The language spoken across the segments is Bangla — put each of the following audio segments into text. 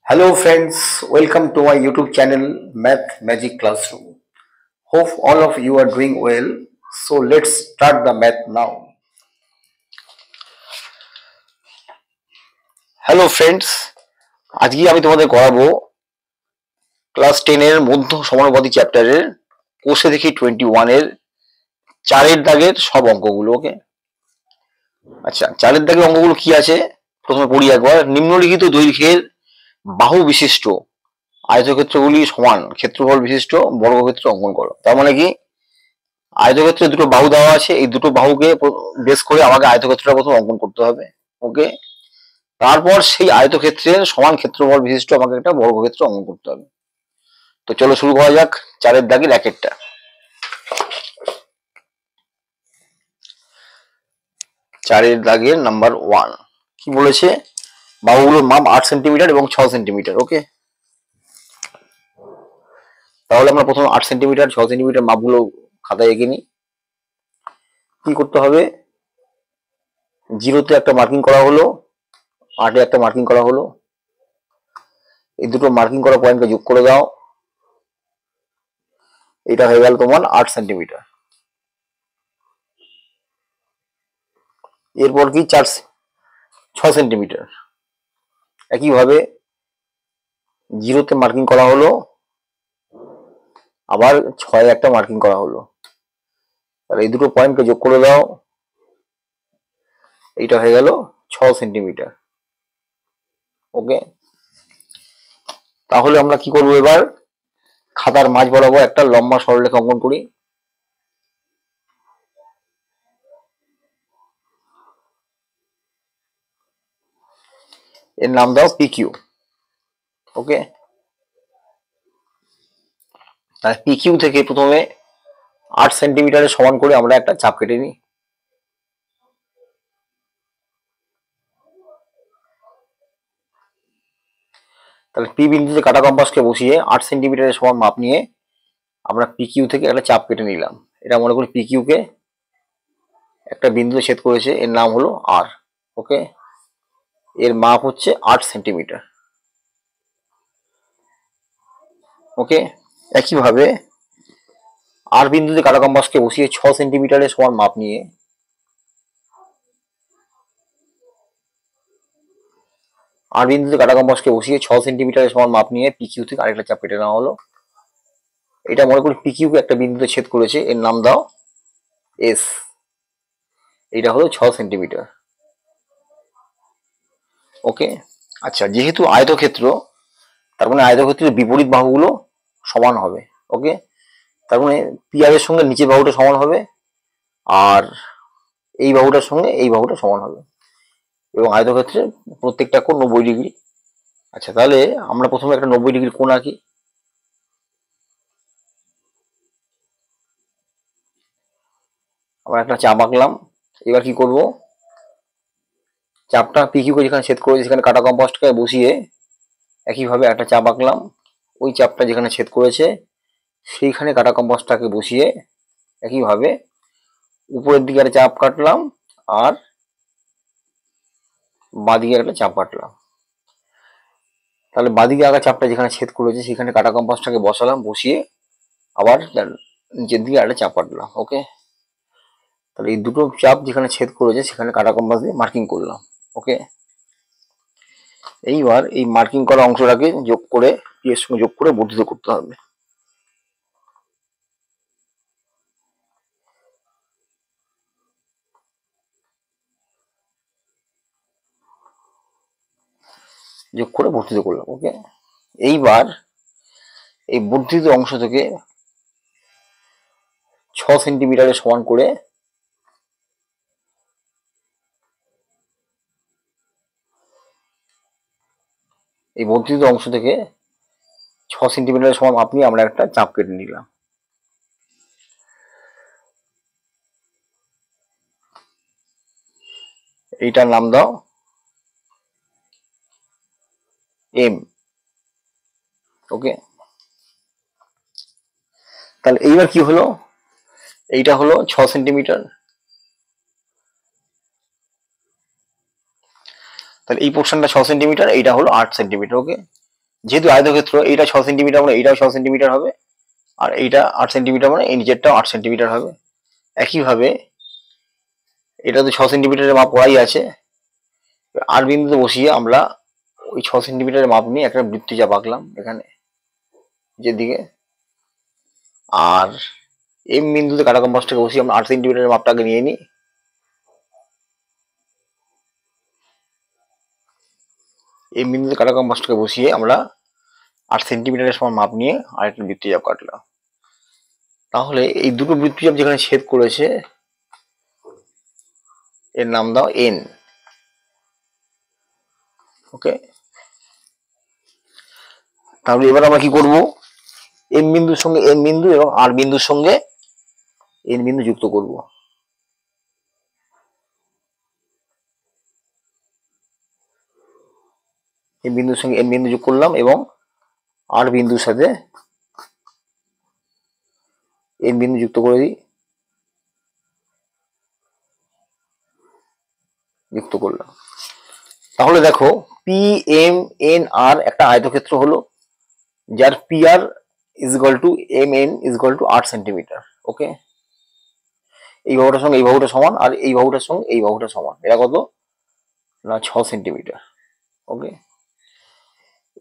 Hello friends, welcome to my YouTube channel Math Magic Classroom. Hope all of you are doing well. So let's start the math now. Hello friends, আজকে আমি তোমাদের করাবো ক্লাস 10 এর মধ্য সমানুপাতিক চ্যাপ্টারের কোষে দেখি 21 এর চারের দাগের সব অঙ্কগুলো। ওকে, আচ্ছা, চারের দাগের অঙ্কগুলো কি আছে প্রথমে পড়ি একবার। নিম্নলিখিত দৈর্ঘ্যের বাহু বিশিষ্ট আয়তক্ষেত্রগুলি সমান ক্ষেত্রফল বিশিষ্ট বর্গক্ষেত্র অঙ্কন করো। তার মানে কি, আয়তক্ষেত্রে দুটো বাহু দেওয়া আছে, এই দুটো বাহুকে বেস করে আমাকে আয়তক্ষেত্রটা প্রথম অঙ্কন করতে হবে। ওকে, তারপর সেই আয়তক্ষেত্রের সমান ক্ষেত্রফল বিশিষ্ট আমাকে একটা বর্গক্ষেত্র অঙ্কন করতে হবে। তো চলো শুরু করা যাক চারের দাগের এক একটা। চারের দাগের নাম্বার 1 কি বলেছে, বাহুগুলোর মাপ 8 সেন্টিমিটার এবং 6 সেন্টিমিটার। ওকে, তাহলে আমরা প্রথমে 8 সেন্টিমিটার 6 সেন্টিমিটার মাপগুলো খাতায় এঁকে নিই। কি করতে হবে, 0-তে একটা মার্কিং করা হলো, 8-এ একটা মার্কিং করা হলো, এই দুটো মার্কিং করা পয়েন্টকে যোগ করে দাও, এটা হয়ে গেল তোমার 8 সেন্টিমিটার। এরপর কি 6 সেন্টিমিটার, একইভাবে 0-তে মার্কিং করা হলো, আবার 6-এ একটা মার্কিং করা হলো, তাহলে এই দুটো পয়েন্টকে যোগ করে দাও, এইটা হয়ে গেল 6 সেন্টিমিটার। ওকে, তাহলে আমরা কি করবো, এবার খাতার মাঝ বরাবর একটা লম্বা সরলরেখা অঙ্কন করি। এর নাম দাও পিকিউ। ওকে, তাহলে পিকিউ থেকে প্রথমে 8 সেন্টিমিটারের সমান করে আমরা একটা চাপ কেটে নিই। তাহলে পি বিন্দুতে কাটা কম্পাসকে বসিয়ে 8 সেন্টিমিটারের সমান মাপ নিয়ে আমরা পিকিউ থেকে একটা চাপ কেটে নিলাম। এটা মনে করি পিকিউ কে একটা বিন্দুতে ছেদ করেছে, এর নাম হলো আর। ওকে, এর মাপ হচ্ছে 8 সেন্টিমিটার। ওকে, একইভাবে আর বিন্দুতে কাটা কম্পাসকে বসিয়ে 6 সেন্টিমিটারের সমান মাপ নিয়ে আর বিন্দুতে কাটা কম্পাসকে বসিয়ে 6 সেন্টিমিটারের সমান মাপ নিয়ে পিকিউ থেকে আরেকটা চাপ কেটে নেওয়া হলো। এটা মনে করি পিকিউ কে একটা বিন্দুতে ছেদ করেছে, এর নাম দাও এস। এটা হলো 6 সেন্টিমিটার। ওকে, আচ্ছা, যেহেতু আয়তক্ষেত্র, তার মানে আয়তক্ষেত্রের বিপরীত বাহুগুলো সমান হবে। ওকে, তার মানে পি আর এর সঙ্গে নিচের বাহুটা সমান হবে, আর এই বাহুটার সঙ্গে এই বাহুটা সমান হবে, এবং আয়তক্ষেত্রের প্রত্যেকটা কোণ 90 ডিগ্রি। আচ্ছা, তাহলে আমরা প্রথমে একটা 90 ডিগ্রি কোণ আঁকি। আমরা একটা চাপ আঁকলাম। এবার কি করব, চাপটা পিকিউ কে যেখানে ছেদ করেছে সেখানে কাটা কম্পাসটাকে বসিয়ে একইভাবে একটা চাপ আঁকলাম। ওই চাপটা যেখানে ছেদ করেছে সেইখানে কাটা কম্পাসটাকে বসিয়ে একইভাবে উপরের দিকে একটা চাপ কাটলাম, আর বাঁদিকে একটা চাপ কাটলাম। তাহলে বাঁদিকে আঁকা চাপটা যেখানে ছেদ করেছে সেখানে কাটা কম্পাসটাকে বসালাম, বসিয়ে আবার নিচের দিকে একটা চাপ কাটলাম। ওকে, তাহলে এই দুটো চাপ যেখানে ছেদ করেছে সেখানে কাটা কম্পাস দিয়ে মার্কিং করলাম। ওকে, এইবার এই মার্কিং করা অংশটাকে যোগ করে পি এর সঙ্গে যোগ করে বর্ধিত করতে হবে। যোগ করে বর্ধিত করলাম। ওকে, এইবার এই বর্ধিত অংশ থেকে 6 সেন্টিমিটারের সমান করে এই বর্ধিত অংশ থেকে 6 সেন্টিমিটারের সমান মাপ নিয়ে আমরা একটা চাপ কেটে নিলাম। এইটার নাম দাও এম। ওকে, তাহলে এইবার কি হলো, এইটা হলো 6 সেন্টিমিটার, তাহলে এই পোর্শনটা 6 সেন্টিমিটার, এইটা হলো 8 সেন্টিমিটার। ওকে, যেহেতু আয়তক্ষেত্র এইটা 6 সেন্টিমিটার মানে এইটাও 6 সেন্টিমিটার হবে, আর এইটা 8 সেন্টিমিটার মানে এই নিচেরটাও 8 সেন্টিমিটার হবে। একইভাবে এটা তো 6 সেন্টিমিটারের মাপ করাই আছে, আর বিন্দুতে বসিয়ে আমরা ওই 6 সেন্টিমিটারের মাপ নিয়ে একটা বৃত্তচাপ আঁকলাম এখানে যেদিকে, আর এম বিন্দুতে কাটা কম্পাসটাকে বসিয়ে আমরা 8 সেন্টিমিটারের মাপটাকে নিয়ে নিই। এম বিন্দুতে কাটা কম্পাসটাকে বসিয়ে আমরা 8 সেন্টিমিটারের সমান মাপ নিয়ে আরেকটা বৃত্তচাপ কাটলাম। তাহলে এই দুটো বৃত্তচাপ যেখানে ছেদ করেছে এর নাম দাও এন। ওকে, তাহলে এবার আমরা কি করব, এম বিন্দুর সঙ্গে এন বিন্দু এবং আর বিন্দুর সঙ্গে এন বিন্দু যুক্ত করব। এম বিন্দুর সঙ্গে এন বিন্দু যোগ করলাম এবং আর বিন্দুর সাথে এন বিন্দু যুক্ত করে দিই, যুক্ত করলাম। তাহলে দেখো পি এম এন আর একটা আয়তক্ষেত্র হলো, যার P R is equal to M N is equal to 8 centimetre. Okay, এই বাহুটার সঙ্গে এই বাহুটা সমান, আর এই বাহুটার সঙ্গে এই বাহুটা সমান। এটা কত না 6 সেন্টিমিটার। ওকে,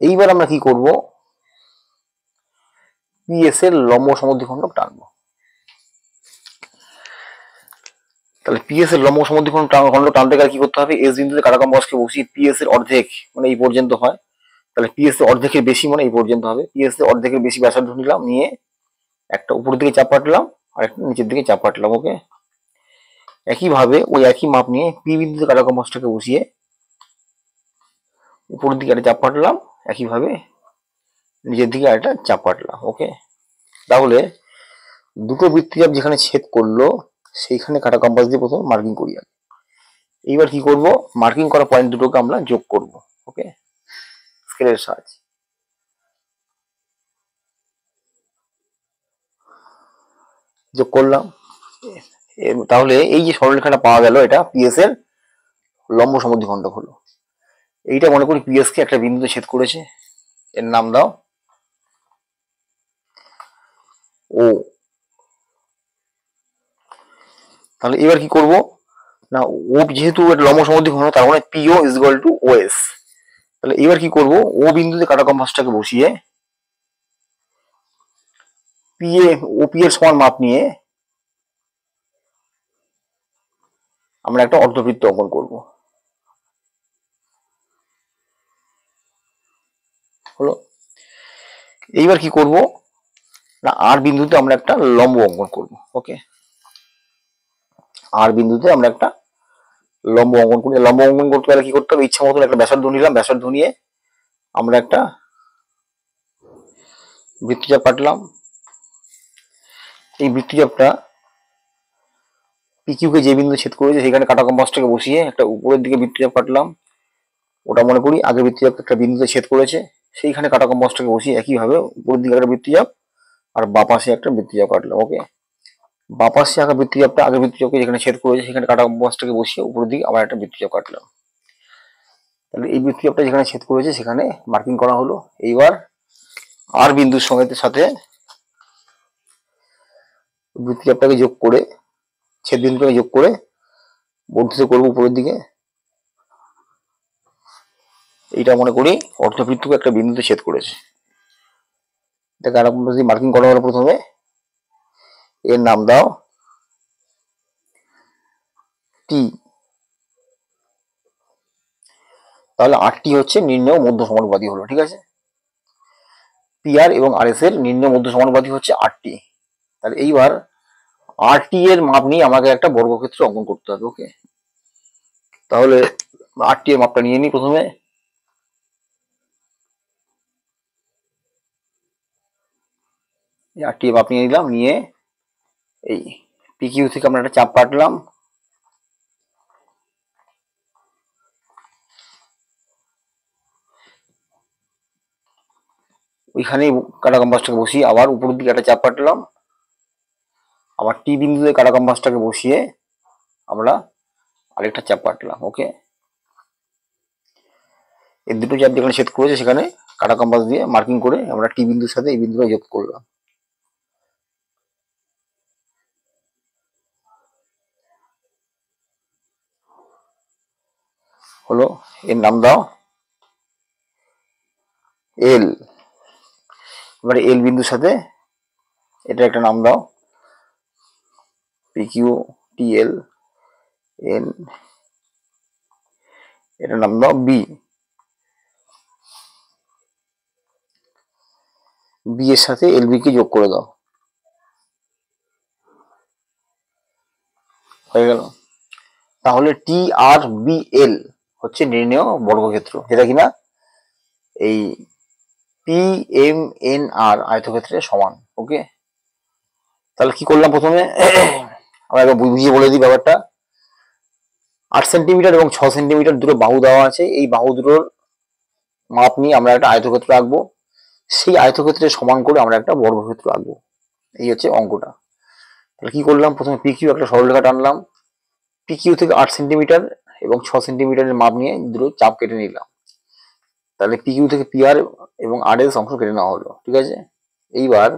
এইবার আমরা কি করব, পিএস এর লম্ব সমদ্বিখণ্ডক টানবো। তাহলে পিএস এর লম্ব সমদ্বিখণ্ড টানতে গেলে কি করতে হবে, এস বিন্দুতে কাটা কম্পাসকে বসিয়ে পিএস এর অর্ধেক মানে এই পর্যন্ত হয়, তাহলে পিএস এর অর্ধেকের বেশি মানে এই পর্যন্ত হবে। পিএস এর অর্ধেকের বেশি ব্যাসার্ধ নিলাম, নিয়ে একটা উপরের দিকে চাপ পাঠলাম আর একটা নিচের দিকে চাপ পাঠলাম। ওকে, একইভাবে ওই একই মাপ নিয়ে পি বিন্দুতে কাটা কম্পাসটাকে বসিয়ে উপরের দিকে একটা চাপ পাঠলাম, একইভাবে নিচের দিকে একটা চাপ পাঠলাম। ওকে, তাহলে দুটো বৃত্তচাপ যেখানে ছেদ করলো সেইখানে কাটা কম্পাস দিয়ে প্রথমে মার্কিং করি আগে। এইবার কি করব, মার্কিং করা পয়েন্ট দুটোকে আমরা যোগ করব। ওকে, স্কেলের সাহায্যে যোগ করলাম। তাহলে এই যে সরলরেখাটা পাওয়া গেল, এটা পিএস এর লম্ব সমদ্বিখণ্ডক হলো। এইটা মনে করি পিএস কে একটা বিন্দুতে ছেদ করেছে, এর নাম দাও ও। তাহলে এবার কি করব না, ও যেহেতু লম্ব সমদ্বিখণ্ডক তার মানে পিও ইজ ইকুয়াল টু ওএস। তাহলে এবার কি করব, ও বিন্দুতে কাটা কম্পাসটাকে বসিয়ে ওপি এর সমান মাপ নিয়ে আমরা একটা অর্ধবৃত্ত অঙ্কন করব। হলো, এইবার কি করব না, আর বিন্দুতে আমরা একটা লম্ব অঙ্কন করব। ওকে, আর বিন্দুতে আমরা একটা লম্ব অঙ্কন করি। লম্ব অঙ্কন করতে গেলে কি করতে হবে, ইচ্ছা মতন একটা ব্যাসার্ধ নিলাম, ব্যাসার্ধ নিয়ে আমরা একটা বৃত্তচাপ কাটলাম। এই বৃত্তচাপটা পিকিউ কে যে বিন্দু ছেদ করেছে সেখানে কাটা কম্পাসটাকে বসিয়ে একটা উপরের দিকে বৃত্তচাপ কাটলাম। ওটা মনে করি আগে বৃত্তচাপ একটা বিন্দুতে ছেদ করেছে, সেইখানে কাটা কম্পাসটাকে বসিয়ে একইভাবে উপরের দিকে একটা বৃত্তচাপ আর বাঁ পাশে একটা বৃত্তচাপ কাটলাম। ওকে, বাঁ পাশে আঁকা বৃত্তচাপটা আগে বৃত্তচাপকে যেখানে ছেদ করেছে সেখানে কাটা কম্পাসটাকে বসিয়ে উপরের দিকে আবার একটা বৃত্তচাপ কাটলাম। তাহলে এই বৃত্তচাপটা যেখানে ছেদ করেছে সেখানে মার্কিং করা হলো। এইবার আর বিন্দুর সাথে বৃত্তচাপটাকে যোগ করে, ছেদ বিন্দুটাকে যোগ করে বর্ধিত করবো উপরের দিকে। এইটা মনে করি অর্ধবৃত্তকে একটা বিন্দুতে ছেদ করেছে। এটাকে আর মার্কিং করা হলো। প্রথমে এর নাম দাও টি। তাহলে আরটি হচ্ছে নির্ণয় মধ্য সমানুপাতি হলো। ঠিক আছে, পিআর এবং আর এস এর নির্ণয় মধ্য সমানুপাতি হচ্ছে আরটি। তাহলে এইবার আরটি এর মাপ নিয়ে আমাকে একটা বর্গক্ষেত্র অঙ্কন করতে হবে। ওকে, তাহলে আরটি এর মাপটা নিয়ে নিই। প্রথমে আরটি এর মাপ নিয়ে নিলাম, নিয়ে এই পিকিউ থেকে আমরা একটা চাপ কাটলাম, ওইখানে কাটা কম্পাসটাকে বসিয়ে আবার উপরের দিকে একটা চাপ কাটলাম, আবার টি বিন্দুতে কাটা কম্পাসটাকে বসিয়ে আমরা আরেকটা চাপ কাটলাম। ওকে, এই দুটো চাপ যেখানে ছেদ করেছে সেখানে কাটা কম্পাস দিয়ে মার্কিং করে আমরা টি বিন্দুর সাথে এই বিন্দুটা যোগ করলাম। হলো, এর নাম দাও এল। এবারে এল বিন্দুর সাথে এটা একটা নাম দাও পি কিউ টি এল এন, এটা নাম দাও বি। বি এর সাথে এল বি কে যোগ করে দাও, হয়ে গেল। তাহলে টি আর বি এল হচ্ছে নির্ণেয় বর্গক্ষেত্র, যেটা কিনা এই পি এম এন আর আয়তক্ষেত্রের সমান। ওকে, তাহলে কি করলাম প্রথমে আমরা একবার বুঝিয়ে বলে দিই ব্যাপারটা। 8 সেন্টিমিটার এবং 6 সেন্টিমিটার দুটো বাহু দেওয়া আছে, এই বাহু দুটোর মাপ নিয়ে আমরা একটা আয়তক্ষেত্র আঁকবো, সেই আয়তক্ষেত্রের সমান করে আমরা একটা বর্গক্ষেত্র আঁকবো। এই হচ্ছে অঙ্কটা। তাহলে কি করলাম, প্রথমে পি কিউ একটা সরলরেখা টানলাম, পি কিউ থেকে 8 সেন্টিমিটার এবং 6 সেন্টিমিটারের মাপ নিয়ে দুটো চাপ কেটে নিলাম। তাহলে পি কিউ থেকে পি আর এবং আর এস অংশ কেটে নেওয়া হলো, ঠিক আছে। এইবার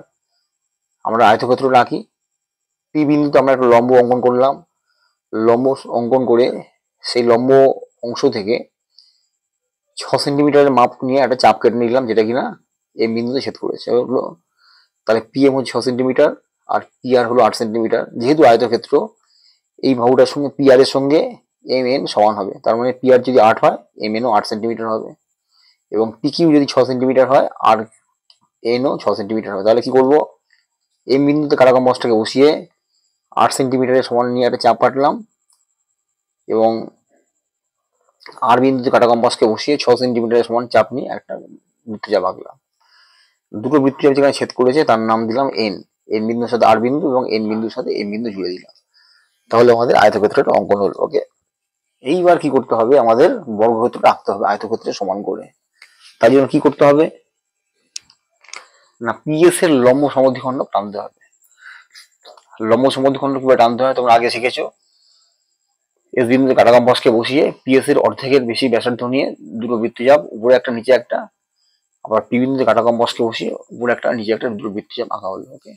আমরা আয়তক্ষেত্রটা আঁকি। পি বিন্দুতে আমরা একটা লম্ব অঙ্কন করলাম, লম্ব অঙ্কন করে সেই লম্ব অংশ থেকে 6 সেন্টিমিটারের মাপ নিয়ে একটা চাপ কেটে নিলাম, যেটা কিনা এই বিন্দুতে ছেদ করেছে হলো। তাহলে পি এম হচ্ছে 6 সেন্টিমিটার আর পি আর হলো 8 সেন্টিমিটার। যেহেতু আয়তক্ষেত্র, এই বাহুটার সঙ্গে পি আর এর সঙ্গে এম এন সমান হবে, তার মানে পি আর যদি 8 হয় এম এনও 8 সেন্টিমিটার হবে, এবং পি কিউ যদি 6 সেন্টিমিটার হয় আর এনও 6 সেন্টিমিটার হবে। তাহলে কি করবো, এম বিন্দুতে কাটা কম্পাসটাকে বসিয়ে 8 সেন্টিমিটারের সমান নিয়ে একটা চাপ কাটলাম, এবং আর বিন্দুতে কাটা কম্পাসকে বসিয়ে 6 সেন্টিমিটারের সমান চাপ নিয়ে একটা বৃত্তচাপ আঁকলাম। দুটো বৃত্তচাপ যেখানে ছেদ করেছে তার নাম দিলাম এন। এন বিন্দুর সাথে আর বিন্দু এবং এন বিন্দুর সাথে এম বিন্দু জুড়ে দিলাম। তাহলে আমাদের আয়তক্ষেত্রটা অঙ্কন হলো। ওকে, এইবার কি করতে হবে, আমাদের বর্গক্ষেত্রটা আঁকতে হবে আয়তক্ষেত্রের সমান করে। তার জন্য কি করতে হবে না, পিএস এর লম্ব সমদ্বিখণ্ড টানতে হবে। লম্ব সমদ্বিখণ্ড কিভাবে টানতে হয় তোমরা আগে শিখেছো। এস বিন্দুতে কাটা কম্পাসকে বসিয়ে পিএস এর অর্ধেকের বেশি ব্যাসার্ধ নিয়ে দুটো বৃত্তচাপ, উপরে একটা নিচে একটা, আবার পি বিন্দুতে কাটা কম্পাসকে বসিয়ে উপরে একটা নিচে একটা দুটো বৃত্তচাপ আঁকা হলো। ওকে,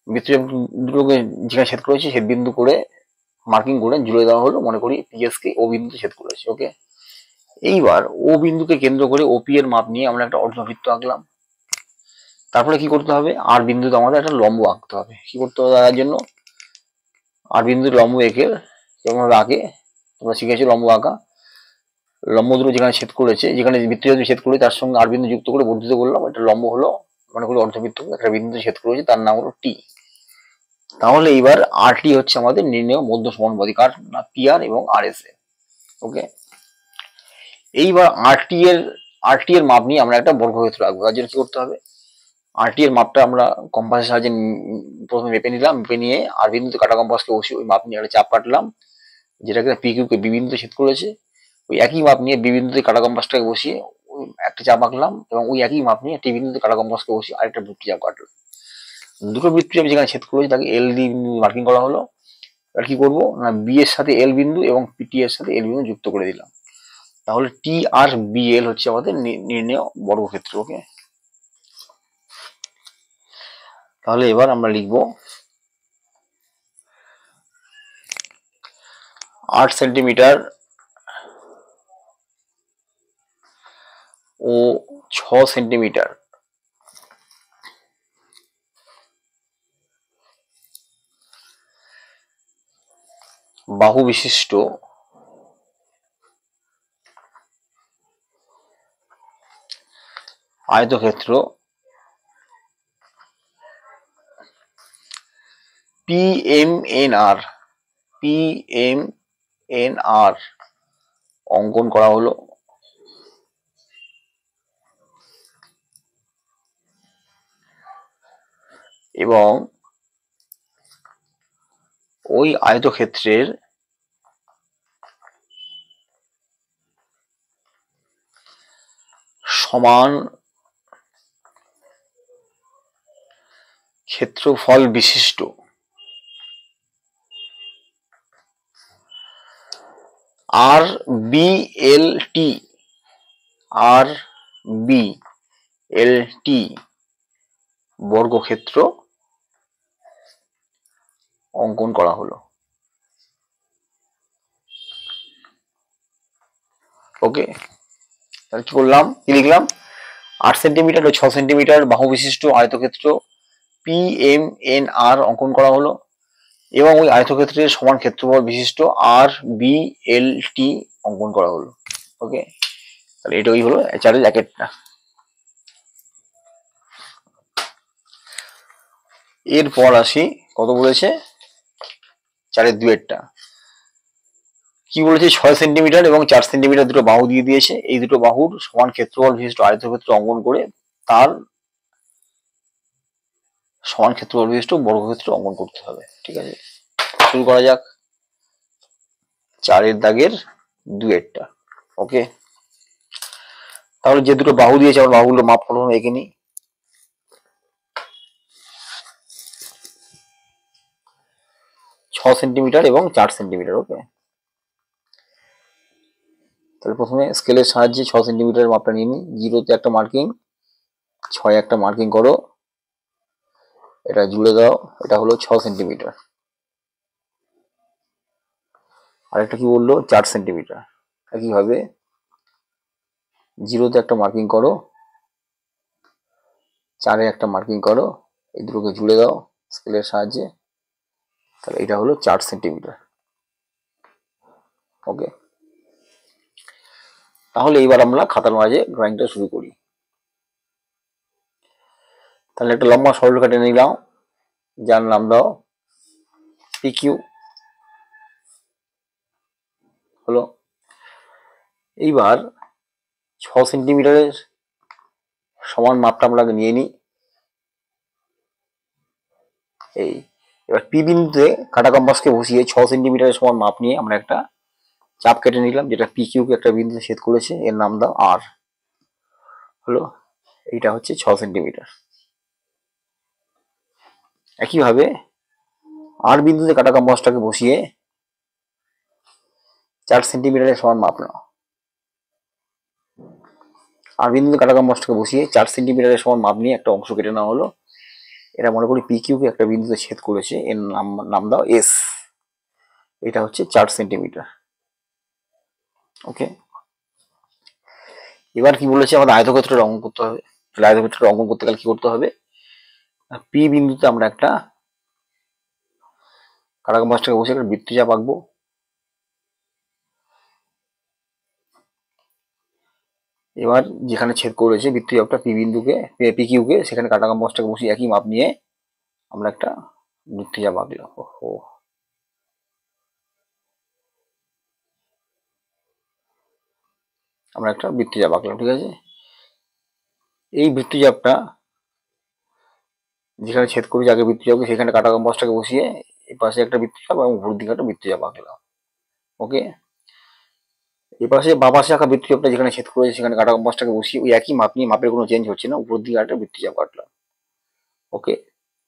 বৃত্তচাপ দুটোকে যেখানে ছেদ করেছি ছেদ বিন্দু করে মার্কিং করে জুড়ে দেওয়া হলো, মনে করি পিএস কে ও বিন্দুতে ছেদ করেছে। ওকে, এইবার ও বিন্দুকে কেন্দ্র করে ওপি এর মাপ নিয়ে আমরা একটা অর্ধবৃত্ত আঁকলাম। তারপরে কি করতে হবে, আর বিন্দুতে আমাদের একটা লম্ব আঁকতে হবে। কি করতে হবে তার জন্য, আর বিন্দুর লম্ব এঁকে কেমন ভাবে আঁকে তোমরা শিখেছো লম্ব আঁকা। লম্ব দুটো যেখানে ছেদ করেছে, যেখানে বৃত্তচাপ ছেদ করে তার সঙ্গে আর বিন্দু যুক্ত করে বর্ধিত করলাম, এটা লম্ব হলো। মনে করি অর্ধবৃত্ত একটা বিন্দু ছেদ করেছে, তার নাম হলো টি। তাহলে এইবার আর টি হচ্ছে আমাদের নির্ণেয় মধ্য সমানুপাতিক, কার না, পি আর এবং আর এস এর। ওকে, এইবার আর টি এর মাপ নিয়ে আমরা একটা বর্গক্ষেত্র আঁকবো। তার জন্য কি করতে হবে, আর টি এর মাপটা আমরা কম্পাসের সাহায্যে প্রথমে মেপে নিলাম, মেপে নিয়ে আর বিন্দুতে কাটা কম্পাসকে বসিয়ে ওই মাপ নিয়ে একটা চাপ কাটলাম, যেটাকে পি কিউ কে বি বিন্দুতে ছেদ করেছে। ওই একই মাপ নিয়ে বি বিন্দুতে কাটা কম্পাসটাকে বসিয়ে ওই একটা চাপ আঁকলাম, এবং ওই একই মাপ নিয়ে টি বিন্দুতে কাটা কম্পাসকে বসিয়ে আরেকটা বৃত্তচাপ কাটলাম। দুটো বৃত্তচাপ যেখানে ছেদ করেছে তাকে এল ডি বিন্দু মার্কিং করা হলো। আর কি করবো না, বি এর সাথে এল বিন্দু এবং টি এর সাথে এল বিন্দু যুক্ত করে দিলাম। তাহলে টি আর বি এল হচ্ছে আমাদের নির্ণেয় বর্গক্ষেত্র। ওকে, তাহলে এবার আমরা লিখবো 8 সেন্টিমিটার ও 6 সেন্টিমিটার বাহু বিশিষ্ট আয়তক্ষেত্র পি এম এন আর অঙ্কন করা হলো। এবং ওই আয়তক্ষেত্রের সমান ক্ষেত্রফল বিশিষ্ট আর B L T B L টি বর্গক্ষেত্র অঙ্কন করা হলো। ওকে, তাহলে কি করলাম, কি লিখলাম, 8 সেন্টিমিটার ও 6 সেন্টিমিটার বাহু বিশিষ্ট আয়তক্ষেত্র পি এম এন আর অঙ্কন করা হলো এবং ওই আয়তক্ষেত্রের সমান ক্ষেত্রফল বিশিষ্ট আর বি এল টি অঙ্কন করা হলো। ওকে, তাহলে এটাই হলো 4-এর জ্যাকেটটা। এরপর আসি, কত বলেছে, 4-এর 2-এরটা কি বলেছে, 6 সেন্টিমিটার এবং 4 সেন্টিমিটার দুটো বাহু দিয়ে দিয়েছে। এই দুটো বাহুর সমান ক্ষেত্রফল বিশিষ্ট আয়তক্ষেত্র অঙ্কন করে তার সমান ক্ষেত্রফল বিশিষ্ট বর্গক্ষেত্র অঙ্কন করতে হবে। ঠিক আছে, শুরু করা যাক 4-এর দাগের 2-এরটা। ওকে, তাহলে যে দুটো বাহু দিয়েছে আমরা বাহুগুলো মাপ করবো, এঁকে নিই। 6 সেন্টিমিটার এবং 4 সেন্টিমিটার। ওকে, তাহলে প্রথমে স্কেলের সাহায্যে 6 সেন্টিমিটারের মাপটা নিয়ে নিই। 0-তে একটা মার্কিং, 6-এ একটা মার্কিং করো, এটা জুড়ে দাও, এটা হলো 6 সেন্টিমিটার। আরেকটা কি বললো, 4 সেন্টিমিটার। একইভাবে 0-তে একটা মার্কিং করো, 4-এ একটা মার্কিং করো, এই দুটোকে জুড়ে দাও স্কেলের সাহায্যে, তাহলে এটা হলো 4 সেন্টিমিটার। ওকে, তাহলে এইবার আমরা খাতার মাঝে ড্রয়িংটা শুরু করি। তাহলে একটা লম্বা সরলরেখা টেনে নিলাম, যার নাম দাও পি কিউ। হলো, এইবার 6 সেন্টিমিটারের সমান মাপটা আমরা নিয়ে নিই। এই এবার পি বিন্দুতে কাটা কম্পাসকে বসিয়ে 6 সেন্টিমিটারের সমান মাপ নিয়ে আমরা একটা চাপ কেটে নিলাম, যেটা পি কিউকে একটা বিন্দুতে ছেদ করেছে, এর নাম দাও আর। হলো, এইটা হচ্ছে 6 সেন্টিমিটার। একইভাবে আর বিন্দুতে কাটা কম্পাসটাকে বসিয়ে 4 সেন্টিমিটারের সমান মাপ নাও। আর বিন্দুতে কাটা কম্পাসটাকে বসিয়ে 4 সেন্টিমিটারের সমান মাপ নিয়ে একটা অংশ কেটে নেওয়া হলো। এটা মনে করি পি কিউকে একটা বিন্দুতে ছেদ করেছে, এর নাম দাও এস। এটা হচ্ছে 4 সেন্টিমিটার। ওকে, এবার কি বলেছে, আমাদের আয়তক্ষেত্রের অঙ্কন করতে হবে। তাহলে আয়তক্ষেত্রের অঙ্কন করতে গেলে কি করতে হবে, পি বিন্দুতে আমরা একটা কাটা কম্পাসটাকে বসে একটা বৃত্তচাপ আঁকবো। এবার যেখানে ছেদ করেছে বৃত্তচাপটা পি বিন্দুকে, পি কিউকে, সেখানে কাটা কম্পাসটাকে বসিয়ে একই মাপ নিয়ে আমরা একটা বৃত্তচাপ আঁকলাম। ওহো, আমরা একটা বৃত্তচাপ আঁকলাম। ঠিক আছে, এই বৃত্তচাপটা যেখানে ছেদ করেছে আগে বৃত্তচাপকে, সেখানে কাটা কম্পাসটাকে বসিয়ে এই পাশে একটা বৃত্তচাপ এবং উপর দিকে একটা বৃত্তচাপ আঁকলাম। ওকে, এই পাশে বা পাশে আঁকা বৃত্তচাপটা যেখানে ছেদ করেছে সেখানে কাটা কম্পাসটাকে বসিয়ে ওই একই মাপ নিয়ে, মাপের কোনো চেঞ্জ হচ্ছে না, উপর দিকে একটা বৃত্তচাপ কাটলাম। ওকে,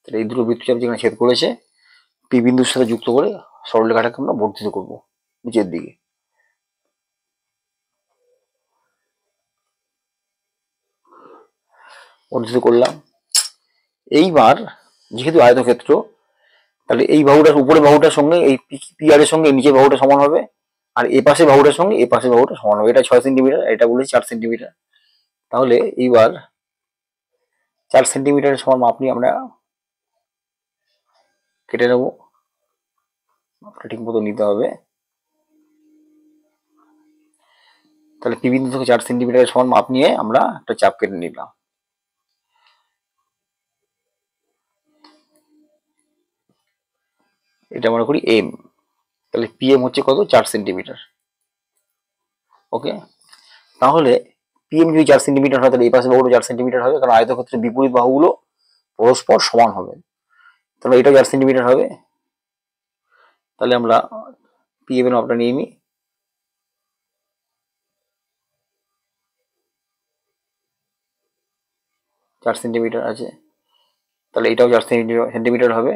তাহলে এই দুটো বৃত্তচাপ যেখানে ছেদ করেছে পি বিন্দুর সাথে যুক্ত করে সরলরেখাটাকে আমরা বর্ধিত করব নিচের দিকে। বর্ধিত করলাম। এইবার যেহেতু আয়তক্ষেত্র, তাহলে এই বাহুটার উপরে বাহুটার সঙ্গে এই পি আর এর সঙ্গে নিচের বাহুটা সমান হবে, আর এ পাশে বাহুটার সঙ্গে এ পাশে বাহুটা সমান হবে। এটা 6 সেন্টিমিটার, এটা বলেছি 4 সেন্টিমিটার। তাহলে এইবার 4 সেন্টিমিটারের সমান মাপ নিয়ে আমরা কেটে নেব। মাপটা ঠিক মতো নিতে হবে। তাহলে পি বিন্দু থেকে 4 সেন্টিমিটারের সমান মাপ নিয়ে আমরা একটা চাপ কেটে নিলাম। এটা মনে করি এম। তাহলে পি এম হচ্ছে কত, 4 সেন্টিমিটার। ওকে, তাহলে পি এম যদি 4 সেন্টিমিটার হয়, তাহলে এই পাশে বাহুটা 4 সেন্টিমিটার হবে, কারণ আয়তক্ষেত্রের বিপরীত বাহুগুলো পরস্পর সমান হবে। তাহলে এটা 4 সেন্টিমিটার হবে। তাহলে আমরা পি এম এর মাপটা নিয়ে নিই। 4 সেন্টিমিটার আছে, তাহলে এটাও 4 সেন্টিমিটার হবে।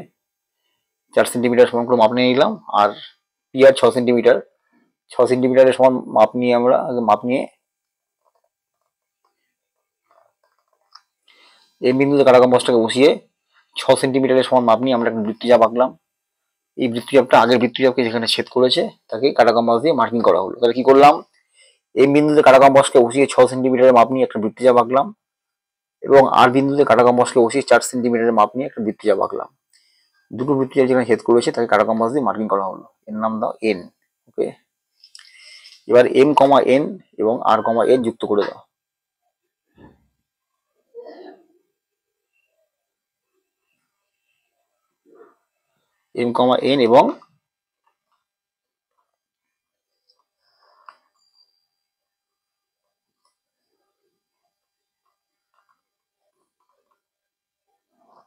4 সেন্টিমিটার সমান করে মাপ নিয়ে নিলাম। আর পি আর 6 সেন্টিমিটার, 6 সেন্টিমিটারের সমান মাপ নিয়ে আমরা আগে মাপ নিয়ে এম বিন্দুতে কাটা কম্পাসটাকে বসিয়ে 6 সেন্টিমিটারের সমান মাপ নিয়ে আমরা একটা বৃত্তচাপ আঁকলাম। এই বৃত্তচাপটা আগের বৃত্তচাপকে যেখানে ছেদ করেছে তাকে কাটা কম্পাস দিয়ে মার্কিং করা হলো। তাহলে কি করলাম, এম বিন্দুতে কাটা কম্পাসকে বসিয়ে 6 সেন্টিমিটারের মাপ নিয়ে একটা বৃত্তচাপ আঁকলাম এবং আর বিন্দুতে কাটা কম্পাসকে বসিয়ে 4 সেন্টিমিটারের মাপ নিয়ে একটা বৃত্তচাপ আঁকলাম। দুটো বৃত্তচাপ যেখানে ছেদ করেছে তাকে কাটা কম্পাস দিয়ে মার্কিং করা হলো। এর নাম দাও এন। ওকে, এবার এম কমা এন এবং আর কমা এন যুক্ত করে দাও। এম কমা এন এবং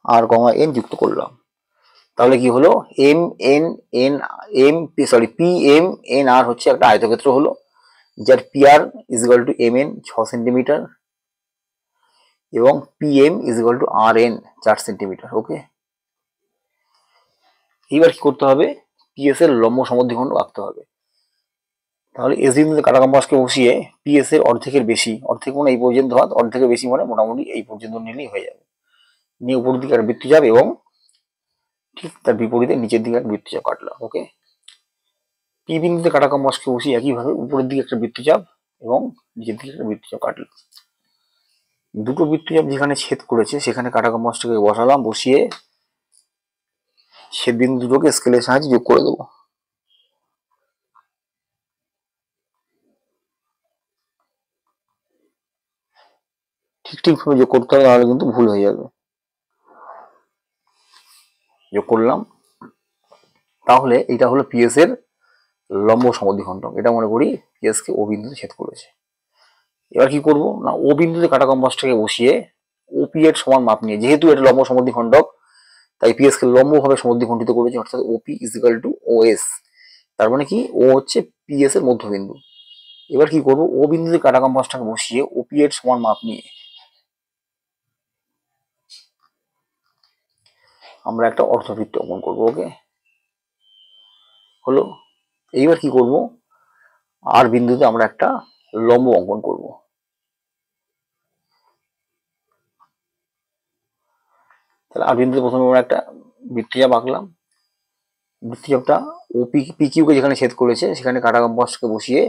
আর কমা এন যুক্ত করলাম। তাহলে কি হলো, M N N M P M N R হচ্ছে একটা আয়তক্ষেত্র হলো, যার P R is equal to M N 6 centimetre এবং P M is equal to R N 4 centimetre. Okay, এইবার কি করতে হবে, পিএস এর লম্ব সমদ্বিখণ্ড আঁকতে হবে। তাহলে এস বিন্দুতে কাটা কম্পাসকে বসিয়ে পিএস এর অর্ধেকের বেশি, অর্ধেক মানে এই পর্যন্ত হাত, অর্ধেকের বেশি মানে মোটামুটি এই পর্যন্ত নিলেই হয়ে যাবে, নিয়ে উপরের দিকে একটা বৃত্তচাপ এবং ঠিক তার বিপরীতে নিচের দিকে একটা বৃত্তচাপ কাটলাম। ওকে, পি বিন্দুতে কাটা কম্পাসকে বসিয়ে একইভাবে উপরের দিকে একটা বৃত্তচাপ এবং নিচের দিকে একটা বৃত্তচাপ কাটলাম। দুটো বৃত্তচাপ যেখানে ছেদ করেছে সেখানে কাটা কম্পাসটাকে বসালাম, বসিয়ে ছেদ বিন্দু দুটোকে স্কেলের সাহায্যে যোগ করে দেবো। ঠিকভাবে যোগ করতে হবে, নাহলে কিন্তু ভুল হয়ে যাবে। যোগ করলাম, তাহলে এটা হলো পিএস এর লম্ব সমদ্বিখণ্ডক। এটা মনে করি পিএস কে ও বিন্দুতে ছেদ করেছে। এবার কি করব না, ও বিন্দুতে কাটা কম্পাসটাকে বসিয়ে ওপি এর সমান মাপ নিয়ে, যেহেতু এটা লম্ব সমদ্বিখণ্ডক তাই পিএস কে লম্বভাবে সমদ্বিখণ্ডিত করেছে, অর্থাৎ OP is equal to O S. তার মানে কি, ও হচ্ছে পিএস এর মধ্যবিন্দু। এবার কি করব, ও বিন্দুতে কাটা কম্পাসটাকে বসিয়ে ওপি এর সমান মাপ নিয়ে আমরা একটা অর্ধবৃত্ত অঙ্কন করবো। ওকে, হলো। এইবার কি করব, আর বিন্দুতে আমরা একটা লম্ব অঙ্কন করব। তাহলে আর বিন্দুতে প্রথমে আমরা একটা বৃত্তচাপ আঁকলাম। বৃত্তচাপটা ও পি কিউ কে যেখানে ছেদ করেছে সেখানে কাটা কম্পাসকে বসিয়ে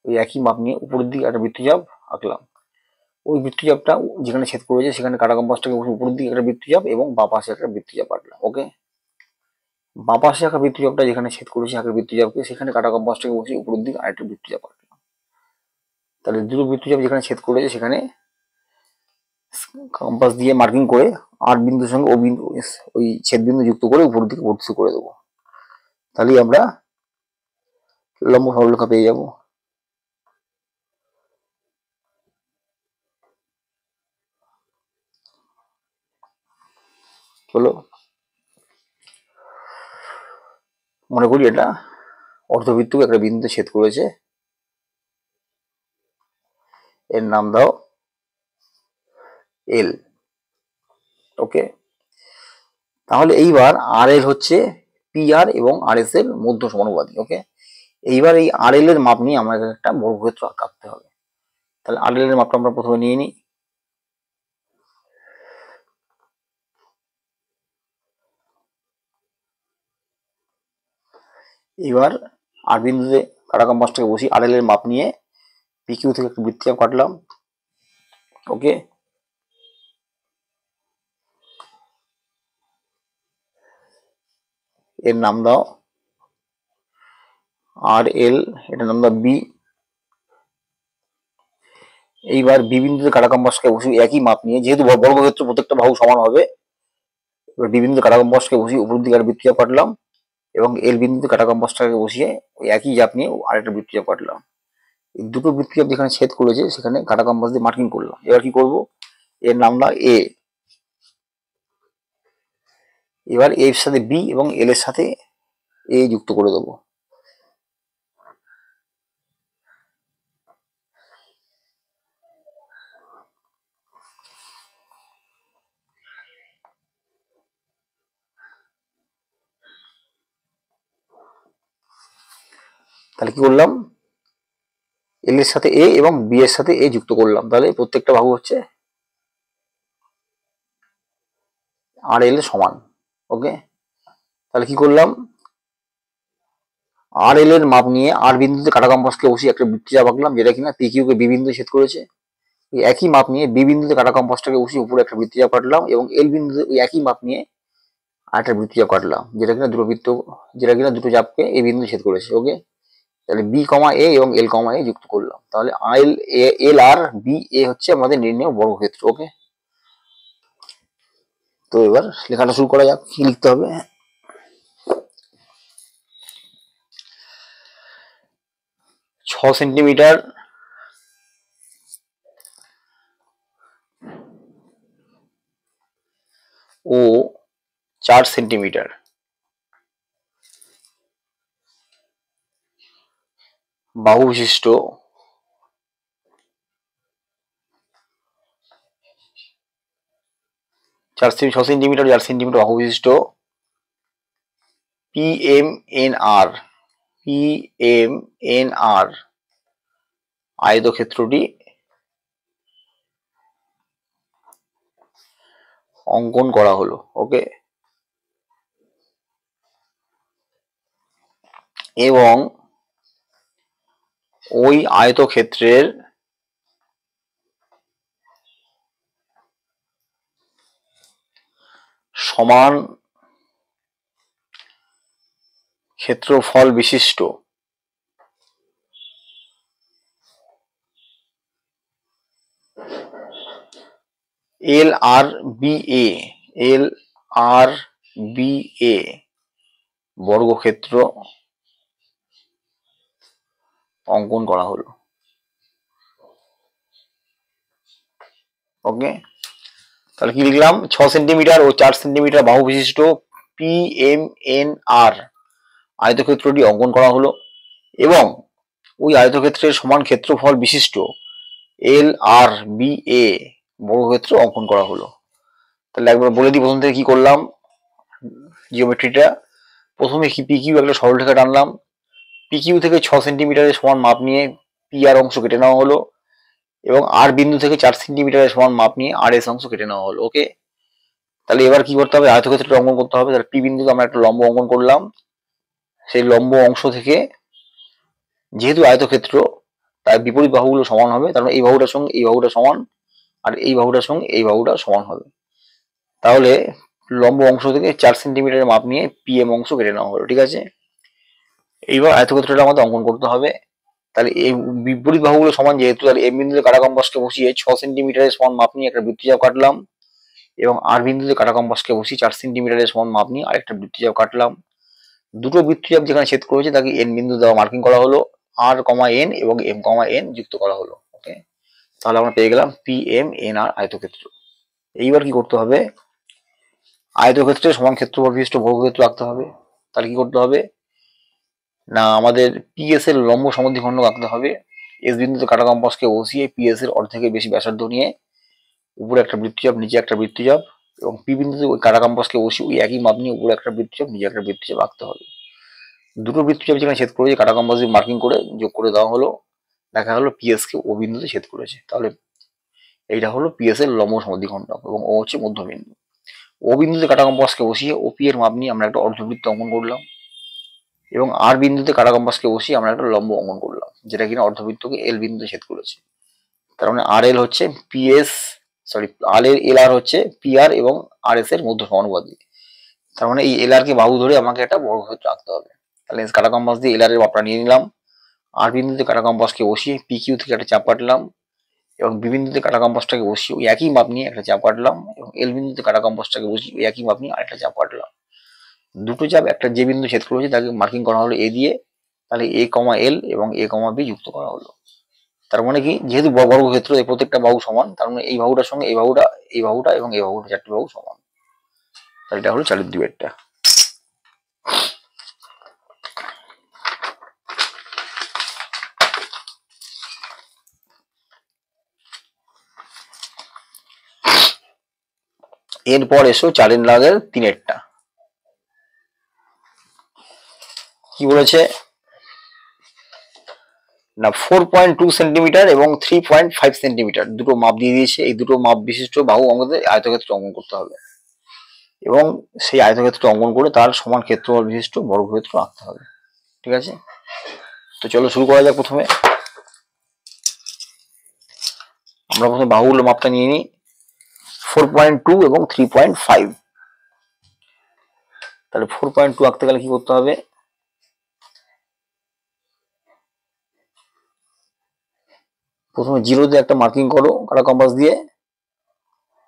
ওই একই মাপ নিয়ে উপরের দিকে একটা বৃত্তচাপ আঁকলাম। ওই বৃত্তচাপটা যেখানে ছেদ করেছে সেখানে কাটা কম্পাসটাকে বসে উপরের দিকে একটা বৃত্তচাপ এবং বাঁ পাশে একটা বৃত্তচাপ আঁকলাম। ওকে, বাঁ পাশে আঁকা বৃত্তচাপটা যেখানে ছেদ করেছে আঁকা বৃত্তচাপকে সেখানে কাটা কম্পাসটাকে বসে উপরের দিকে আরেকটা বৃত্তচাপ আঁকলাম। তাহলে দুটো বৃত্তচাপ যেখানে ছেদ করেছে সেখানে কম্পাস দিয়ে মার্কিং করে আর বিন্দুর সঙ্গে ও বিন্দু ওই ছেদ বিন্দু যুক্ত করে উপরের দিকে ভর্তি করে দেবো। তাহলেই আমরা লম্ব সরলরেখা পেয়ে যাব। চলো মনে করি এটা অর্ধবৃত্তকে একটা বিন্দুতে ছেদ করেছে, এর নাম দাও এল। ওকে, তাহলে এইবার আর এল হচ্ছে পি আর এবং আর এস এর মধ্য সমানুপাতিক। ওকে, এইবার এই আর এল এর মাপ নিয়ে আমাদের একটা বর্গক্ষেত্র আঁকতে হবে। তাহলে আর এল এর মাপটা আমরা প্রথমে নিয়ে নিই। এবার আর বিন্দুতে কাটা কম্পাসটাকে বসি, আর এল এর মাপ নিয়ে পি কিউ থেকে একটা বৃত্তচাপ কাটলাম। ওকে, এর নাম দাও আর এল, এটার নাম দাও বি। এইবার বি বিন্দুতে কাটা কম্পাসকে বসি একই মাপ নিয়ে, যেহেতু বর্গক্ষেত্র প্রত্যেকটা বাহু সমান হবে, এবার বি বিন্দুতে কাটা কম্পাসকে বসিয়ে উপরের দিকে আর বৃত্তচাপ কাটলাম এবং এল বিন্দুতে কাটা কম্পাসটাকে বসিয়ে ওই একই চাপ নিয়ে আরেকটা বৃত্তচাপ কাটলাম। এই দুটো বৃত্তচাপ যেখানে ছেদ করেছে সেখানে কাটা কম্পাস দিয়ে মার্কিং করলাম। এবার কি করব, এর নাম দাও এ। এবার এর সাথে বি এবং এল এর সাথে এ যুক্ত করে দেবো। তাহলে কি করলাম, এল এর সাথে এ এবং বি এর সাথে এ যুক্ত করলাম। তাহলে প্রত্যেকটা বাহু হচ্ছে আর এল সমান। ওকে, তাহলে কি করলাম, আর এল এর মাপ নিয়ে আর বিন্দুতে কাটা কম্পাসকে বসিয়ে একটা বৃত্তচাপ আঁকলাম, যেটা কিনা পি কিউ কে বি বিন্দু ছেদ করেছে। ওই একই মাপ নিয়ে বি বিন্দুতে কাটা কম্পাসটাকে বসিয়ে উপরে একটা বৃত্তচাপ কাটলাম, এবং এল বিন্দুতে ওই একই মাপ নিয়ে আরেকটা বৃত্তচাপ কাটলাম, যেটা কিনা দুটো চাপকে এই বিন্দু ছেদ করেছে। ওকে, তাহলে বি কমা এ এবং এল কমা এ যুক্ত করলাম, তাহলে এল আর বি এ হচ্ছে আমাদের নির্ণেয় বর্গক্ষেত্র। ওকে, তো এবার লেখাটা শুরু করা যাক। কি লিখতে হবে, 6 সেন্টিমিটার ও 4 সেন্টিমিটার বাহু বিশিষ্ট ছ সেন্টিমিটার 4 সেন্টিমিটার বাহু বিশিষ্ট পিএমএনআর আয়তক্ষেত্রটি অঙ্কন করা হলো। ওকে, এবং ওই আয়তক্ষেত্রের সমান ক্ষেত্রফল বিশিষ্ট এল আর বি এ বর্গক্ষেত্র অঙ্কন করা হলো। ওকে, তাহলে কি লিখলাম, 6 সেন্টিমিটার ও 4 সেন্টিমিটার বাহু বিশিষ্ট পিএমএনআর আয়তক্ষেত্রটি অঙ্কন করা হলো, এবং ওই আয়তক্ষেত্রের সমান ক্ষেত্রফল বিশিষ্ট এল আর বি এ বর্গক্ষেত্র অঙ্কন করা হলো। তাহলে একবার বলে দিই প্রথম থেকে কি করলাম জিওমেট্রিটা। প্রথমে পি কিউ একটা সরলরেখা টানলাম, পি কিউ থেকে 6 সেন্টিমিটারের সমান মাপ নিয়ে পি আর অংশ কেটে নেওয়া হলো, এবং আর বিন্দু থেকে 4 সেন্টিমিটারের সমান মাপ নিয়ে আর এস অংশ কেটে নেওয়া হলো। ওকে, তাহলে এবার কি করতে হবে, আয়তক্ষেত্রটা অঙ্কন করতে হবে। তাহলে পি বিন্দুতে আমরা একটা লম্ব অঙ্কন করলাম, সেই লম্ব অংশ থেকে যেহেতু আয়তক্ষেত্র তাই বিপরীত বাহুগুলো সমান হবে, তার মানে এই বাহুটার সঙ্গে এই বাহুটা সমান, আর এই বাহুটার সঙ্গে এই বাহুটা সমান হবে। তাহলে লম্ব অংশ থেকে 4 সেন্টিমিটারের মাপ নিয়ে পিএম অংশ কেটে নেওয়া হলো। ঠিক আছে, এইবার আয়তক্ষেত্রটা আমাদের অঙ্কন করতে হবে। তাহলে এই বিপরীত বাহুগুলো সমান যেহেতু, তাহলে এম বিন্দুতে কাটা কম্পাসকে বসিয়ে 6 সেন্টিমিটারের সমান মাপ নিয়ে একটা বৃত্তচাপ কাটলাম, এবং আর বিন্দুতে কাটা কম্পাসকে বসিয়ে 4 সেন্টিমিটারের সমান মাপ নিয়ে আরেকটা বৃত্তচাপ কাটলাম। দুটো বৃত্তচাপ যেখানে ছেদ করেছে তাকে এন বিন্দু দেওয়া মার্কিং করা হলো, আর কমা এন এবং এম কমা এন যুক্ত করা হলো। ওকে, তাহলে আমরা পেয়ে গেলাম পি এম এন আর আয়তক্ষেত্র। এইবার কি করতে হবে, আয়তক্ষেত্রে সমান ক্ষেত্রফল বিশিষ্ট বর্গক্ষেত্র আঁকতে হবে। তাহলে কি করতে হবে না, আমাদের পিএস এর লম্ব সমদ্বিখণ্ডক আঁকতে হবে। এস বিন্দুতে কাটা কম্পাসকে বসিয়ে পিএস এর অর্ধেকের বেশি ব্যাসার্ধ নিয়ে উপরে একটা বৃত্তচাপ নিচে একটা বৃত্তচাপ, এবং পি বিন্দুতে ওই কাটা কম্পাসকে বসিয়ে ওই একই মাপ নিয়ে উপরে একটা বৃত্তচাপ নিচে একটা বৃত্তচাপ আঁকতে হবে। দুটো বৃত্তচাপ যেখানে ছেদ করেছে কাটা কম্পাস দিয়ে মার্কিং করে যোগ করে দেওয়া হলো, দেখা হলো পিএস কে ও বিন্দুতে ছেদ করেছে। তাহলে এইটা হলো পিএস এর লম্ব সমদ্বিখণ্ডক, এবং ও হচ্ছে মধ্যবিন্দু। ও বিন্দুতে কাটা কম্পাসকে বসিয়ে ওপি এর মাপ নিয়ে আমরা একটা অর্ধবৃত্ত অঙ্কন করলাম, এবং আর বিন্দুতে কাটা কম্পাসকে বসিয়ে আমরা একটা লম্ব অঙ্কন করলাম, যেটা কিনা অর্ধবৃত্তকে এল বিন্দুতে ছেদ করেছে। তার মানে আর এল হচ্ছে পিএস, সরি এল আর হচ্ছে পি আর এবং আর এস এর মধ্য সমানুপাতি। তার মানে এই এল আর কে বাহু ধরে আমাকে একটা বর্গক্ষেত্র আঁকতে হবে। তাহলে কাটা কম্পাস দিয়ে এল আর এর মাপটা নিয়ে নিলাম, আর বিন্দুতে কাটা কম্পাসকে বসিয়ে পি কিউ থেকে একটা চাপ কাটলাম, এবং বি বিন্দুতে কাটা কম্পাসটাকে বসিয়ে ওই একই মাপ নিয়ে একটা চাপ কাটলাম, এবং এল বিন্দুতে কাটা কম্পাসটাকে বসিয়ে ওই একই মাপ নিয়ে আরেকটা চাপ কাটলাম। দুটো চাপ একটা যে বিন্দু ছেদ করেছে তাকে মার্কিং করা হলো এ দিয়ে, তাহলে এ কমা এল এবং এ কমা বি যুক্ত করা হলো। তার মানে কি, যেহেতু বর্গক্ষেত্র এই প্রত্যেকটা বাহু সমান, তার মানে এই বাহুটার সঙ্গে এই বাহুটা, এই বাহুটা এবং এই বাহুটা, চারটি বাহু সমান। তাহলে এটা হলো চালিত দ্বিবেদটা। এরপর এসো 4 দাগের 3-এরটা। কি বলেছে না, 4.2 সেন্টিমিটার এবং 3.5 সেন্টিমিটার দুটো মাপ দিয়ে দিয়েছে। এই দুটো মাপ বিশিষ্ট বাহু আমাদের আয়তক্ষেত্র অঙ্কন করতে হবে, এবং সেই আয়তক্ষেত্র অঙ্কন করে তার সমান ক্ষেত্রফল বিশিষ্ট বর্গক্ষেত্র আঁকতে হবে। ঠিক আছে, তো চলো শুরু করা যাক। প্রথমে আমরা প্রথমে বাহুগুলো মাপটা নিয়ে নিই, 4.2 এবং 3.5। তাহলে 4.2 আঁকতে গেলে কি করতে হবে, প্রথমে 0 দিয়ে একটা মার্কিং করো কাটা কম্পাস দিয়ে,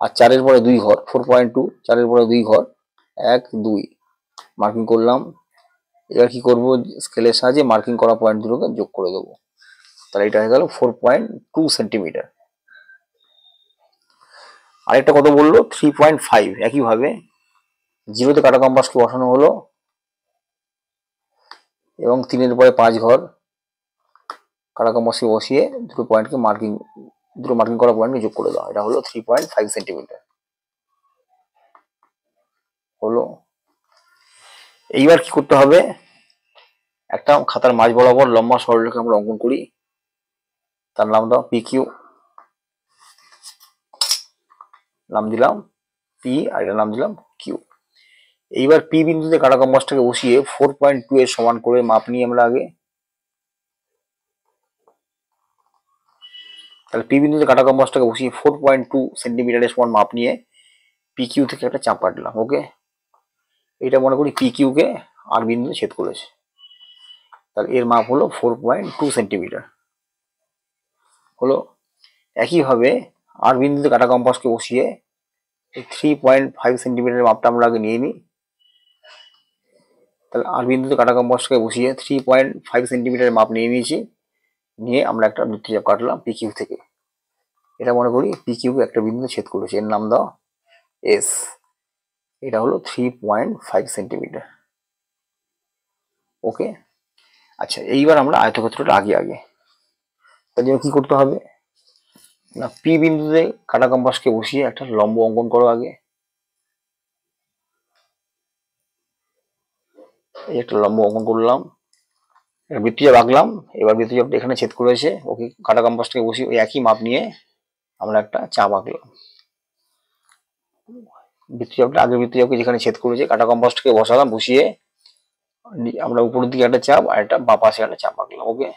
আর 4-এর পরে 2 ঘর, 4.2 4-এর পরে 2 ঘর, 1 2 মার্কিং করলাম। এবার কি করব, স্কেলের সাহায্যে মার্কিং করা পয়েন্টগুলোকে যোগ করে দেবো। তাহলে এটা হয়ে গেল 4.2 সেন্টিমিটার। আরেকটা কত বললো, 3.5। একইভাবে 0-তে কাটা কম্পাসকে বসানো হলো এবং 3-এর পরে 5 ঘর, কাটা কম্পাসকে বসিয়ে দুটো মার্কিং করা পয়েন্টকে যোগ করে দাও। এটা হলো 3.5 সেন্টিমিটার হলো। এইবার কি করতে হবে, একটা খাতার মাঝ বরাবর লম্বা সরলরেখা আমরা অঙ্কন করি। তার নাম দাও PQ, নাম দিলাম P আর এটার নাম দিলাম Q। এইবার P বিন্দুতে কাটা কম্পাসটাকে বসিয়ে 4.2 এর সমান করে মাপ নিই আমরা আগে। তাহলে P বিন্দুতে কাটা কম্পাসটাকে বসিয়ে 4.2 সেন্টিমিটারের সমান মাপ নিয়ে PQ থেকে একটা চাপ কাটলাম। ওকে, এটা মনে করি PQ কে আর বিন্দুতে ছেদ করেছে, তাহলে এর মাপ হলো 4.2 সেন্টিমিটার হলো। একইভাবে আর বিন্দুতে কাটা কম্পাসকে বসিয়ে 3.5 সেন্টিমিটারের মাপটা আমরা আগে নিয়ে নিই। তাহলে আর বিন্দুতে কাটা কম্পাসকে বসিয়ে 3.5 সেন্টিমিটারের মাপ নিয়ে নিয়েছি, নিয়ে আমরা একটা বৃত্তচাপ কাটলাম PQ থেকে। এটা মনে করি PQ কে একটা বিন্দুতে ছেদ করেছে, এর নাম দাও S। এটা হলো 3.5 সেন্টিমিটার। ওকে, আচ্ছা এইবার আমরা আয়তক্ষেত্রটা আগে তার জন্য কি করতে হবে না, P বিন্দুতে কাটা কম্পাসকে বসিয়ে একটা লম্ব অঙ্কন করো আগে। এই একটা লম্ব অঙ্কন করলাম, বৃত্তচাপ আঁকলাম। এবার বৃত্তচাপটা এখানে ছেদ করেছে, ওকে কাটা কম্পাসটাকে বসিয়ে ওই একই মাপ নিয়ে আমরা একটা চাপ আঁকলাম। বৃত্তচাপকে যেখানে ছেদ করেছে কাটা কম্পাসটাকে বসালাম, বসিয়ে আমরা উপরের দিকে একটা চাপ আর একটা বাঁ পাশে একটা চাপ আঁকলাম। ওকে,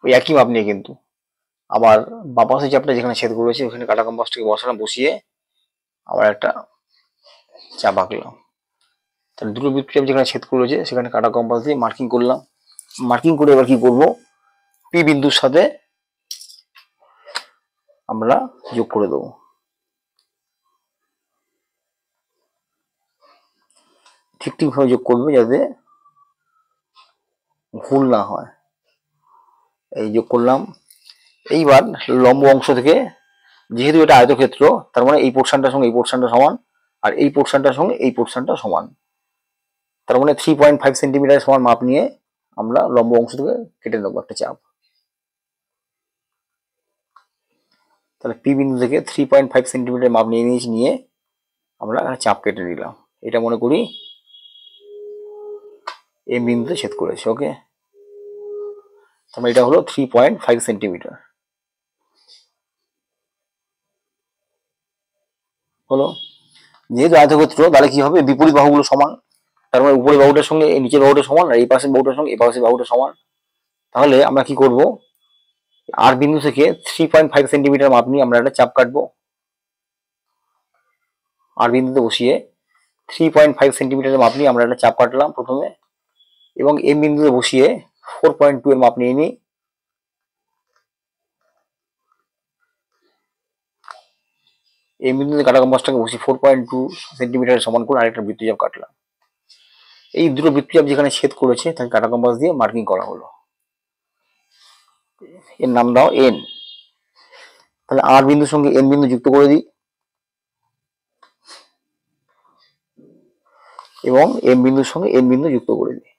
ওই একই মাপ নিয়ে কিন্তু আবার বাঁ পাশে চাপটা যেখানে ছেদ করেছে ওখানে কাটা কম্পাসটাকে বসালাম, বসিয়ে আবার একটা চাপ আঁকলাম। তাহলে দুটো বৃত্তচাপ যেখানে ছেদ করেছে সেখানে কাটা কম্পাস দিয়ে মার্কিং করলাম। মার্কিং করে এবার কি করব, P বিন্দুর সাথে আমরা যোগ করে দেবো। ঠিকভাবে যোগ করবে যাতে ভুল না হয়। এই যোগ করলাম। এইবার লম্ব অংশ থেকে, যেহেতু এটা আয়তক্ষেত্র, তার মানে এই পোর্শনটার সঙ্গে এই পোর্শনটা সমান, আর এই পোর্শনটার সঙ্গে এই পোর্শনটা সমান। তার মানে 3.5 সেন্টিমিটার সমান মাপ নিয়ে আমরা লম্ব অংশ থেকে কেটে নেবো একটা চাপ। তাহলে P বিন্দু থেকে 3.5 সেন্টিমিটার মাপ নিয়ে নিয়েছি, নিয়ে আমরা চাপ কেটে নিলাম। এটা মনে করি M বিন্দুতে ছেদ করেছে। ওকে, তাহলে এটা হলো 3.5 সেন্টিমিটার হলো। যেহেতু আয়তক্ষেত্র তাহলে কি হবে, বিপরীত বাহুগুলো সমান, তার মানে উপরের বাহুটার সঙ্গে এই নিচের বাহুটা সমান, আর এই পাশের বাহুটার সঙ্গে এই পাশের বাহুটা সমান। তাহলে আমরা কি করব, আর বিন্দু থেকে 3.5 সেন্টিমিটার মাপ নিয়ে আমরা একটা চাপ কাটবো। আর বিন্দুতে বসিয়ে 3.5 সেন্টিমিটারের মাপ নিয়ে আমরা একটা চাপ কাটলাম প্রথমে, এবং এম বিন্দুতে বসিয়ে 4.2 এর মাপ নিয়ে নিই। এম বিন্দুতে কাটা কম্পাসটাকে বসিয়ে 4.2 সেন্টিমিটারের সমান করে আরেকটা বৃত্তচাপ কাটলাম। এই দুটো বৃত্তচাপ যেখানে ছেদ করেছে তাকে কাটা কম্পাস দিয়ে মার্কিং করা হলো, এর নাম দাও N। তাহলে আর বিন্দুর সঙ্গে N বিন্দু যুক্ত করে দিই এবং এম বিন্দুর সঙ্গে N বিন্দু যুক্ত করে দিই।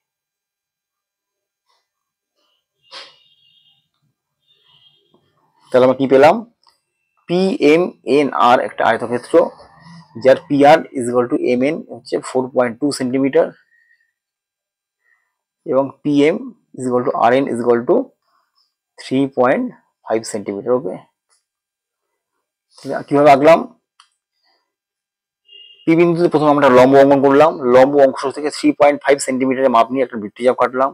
তাহলে আমরা কি পেলাম, PMNR একটা আয়তক্ষেত্র যার PR is equal to MN হচ্ছে 4.2 সেন্টিমিটার এবং PM is equal to RN is equal to 3.5 centimetre. Okay, কিভাবে আঁকলাম, পি বিন্দুতে প্রথমে আমরা লম্ব অঙ্কন করলাম, লম্ব অংশ থেকে 3.5 সেন্টিমিটারের মাপ নিয়ে একটা বৃত্তচাপ কাটলাম।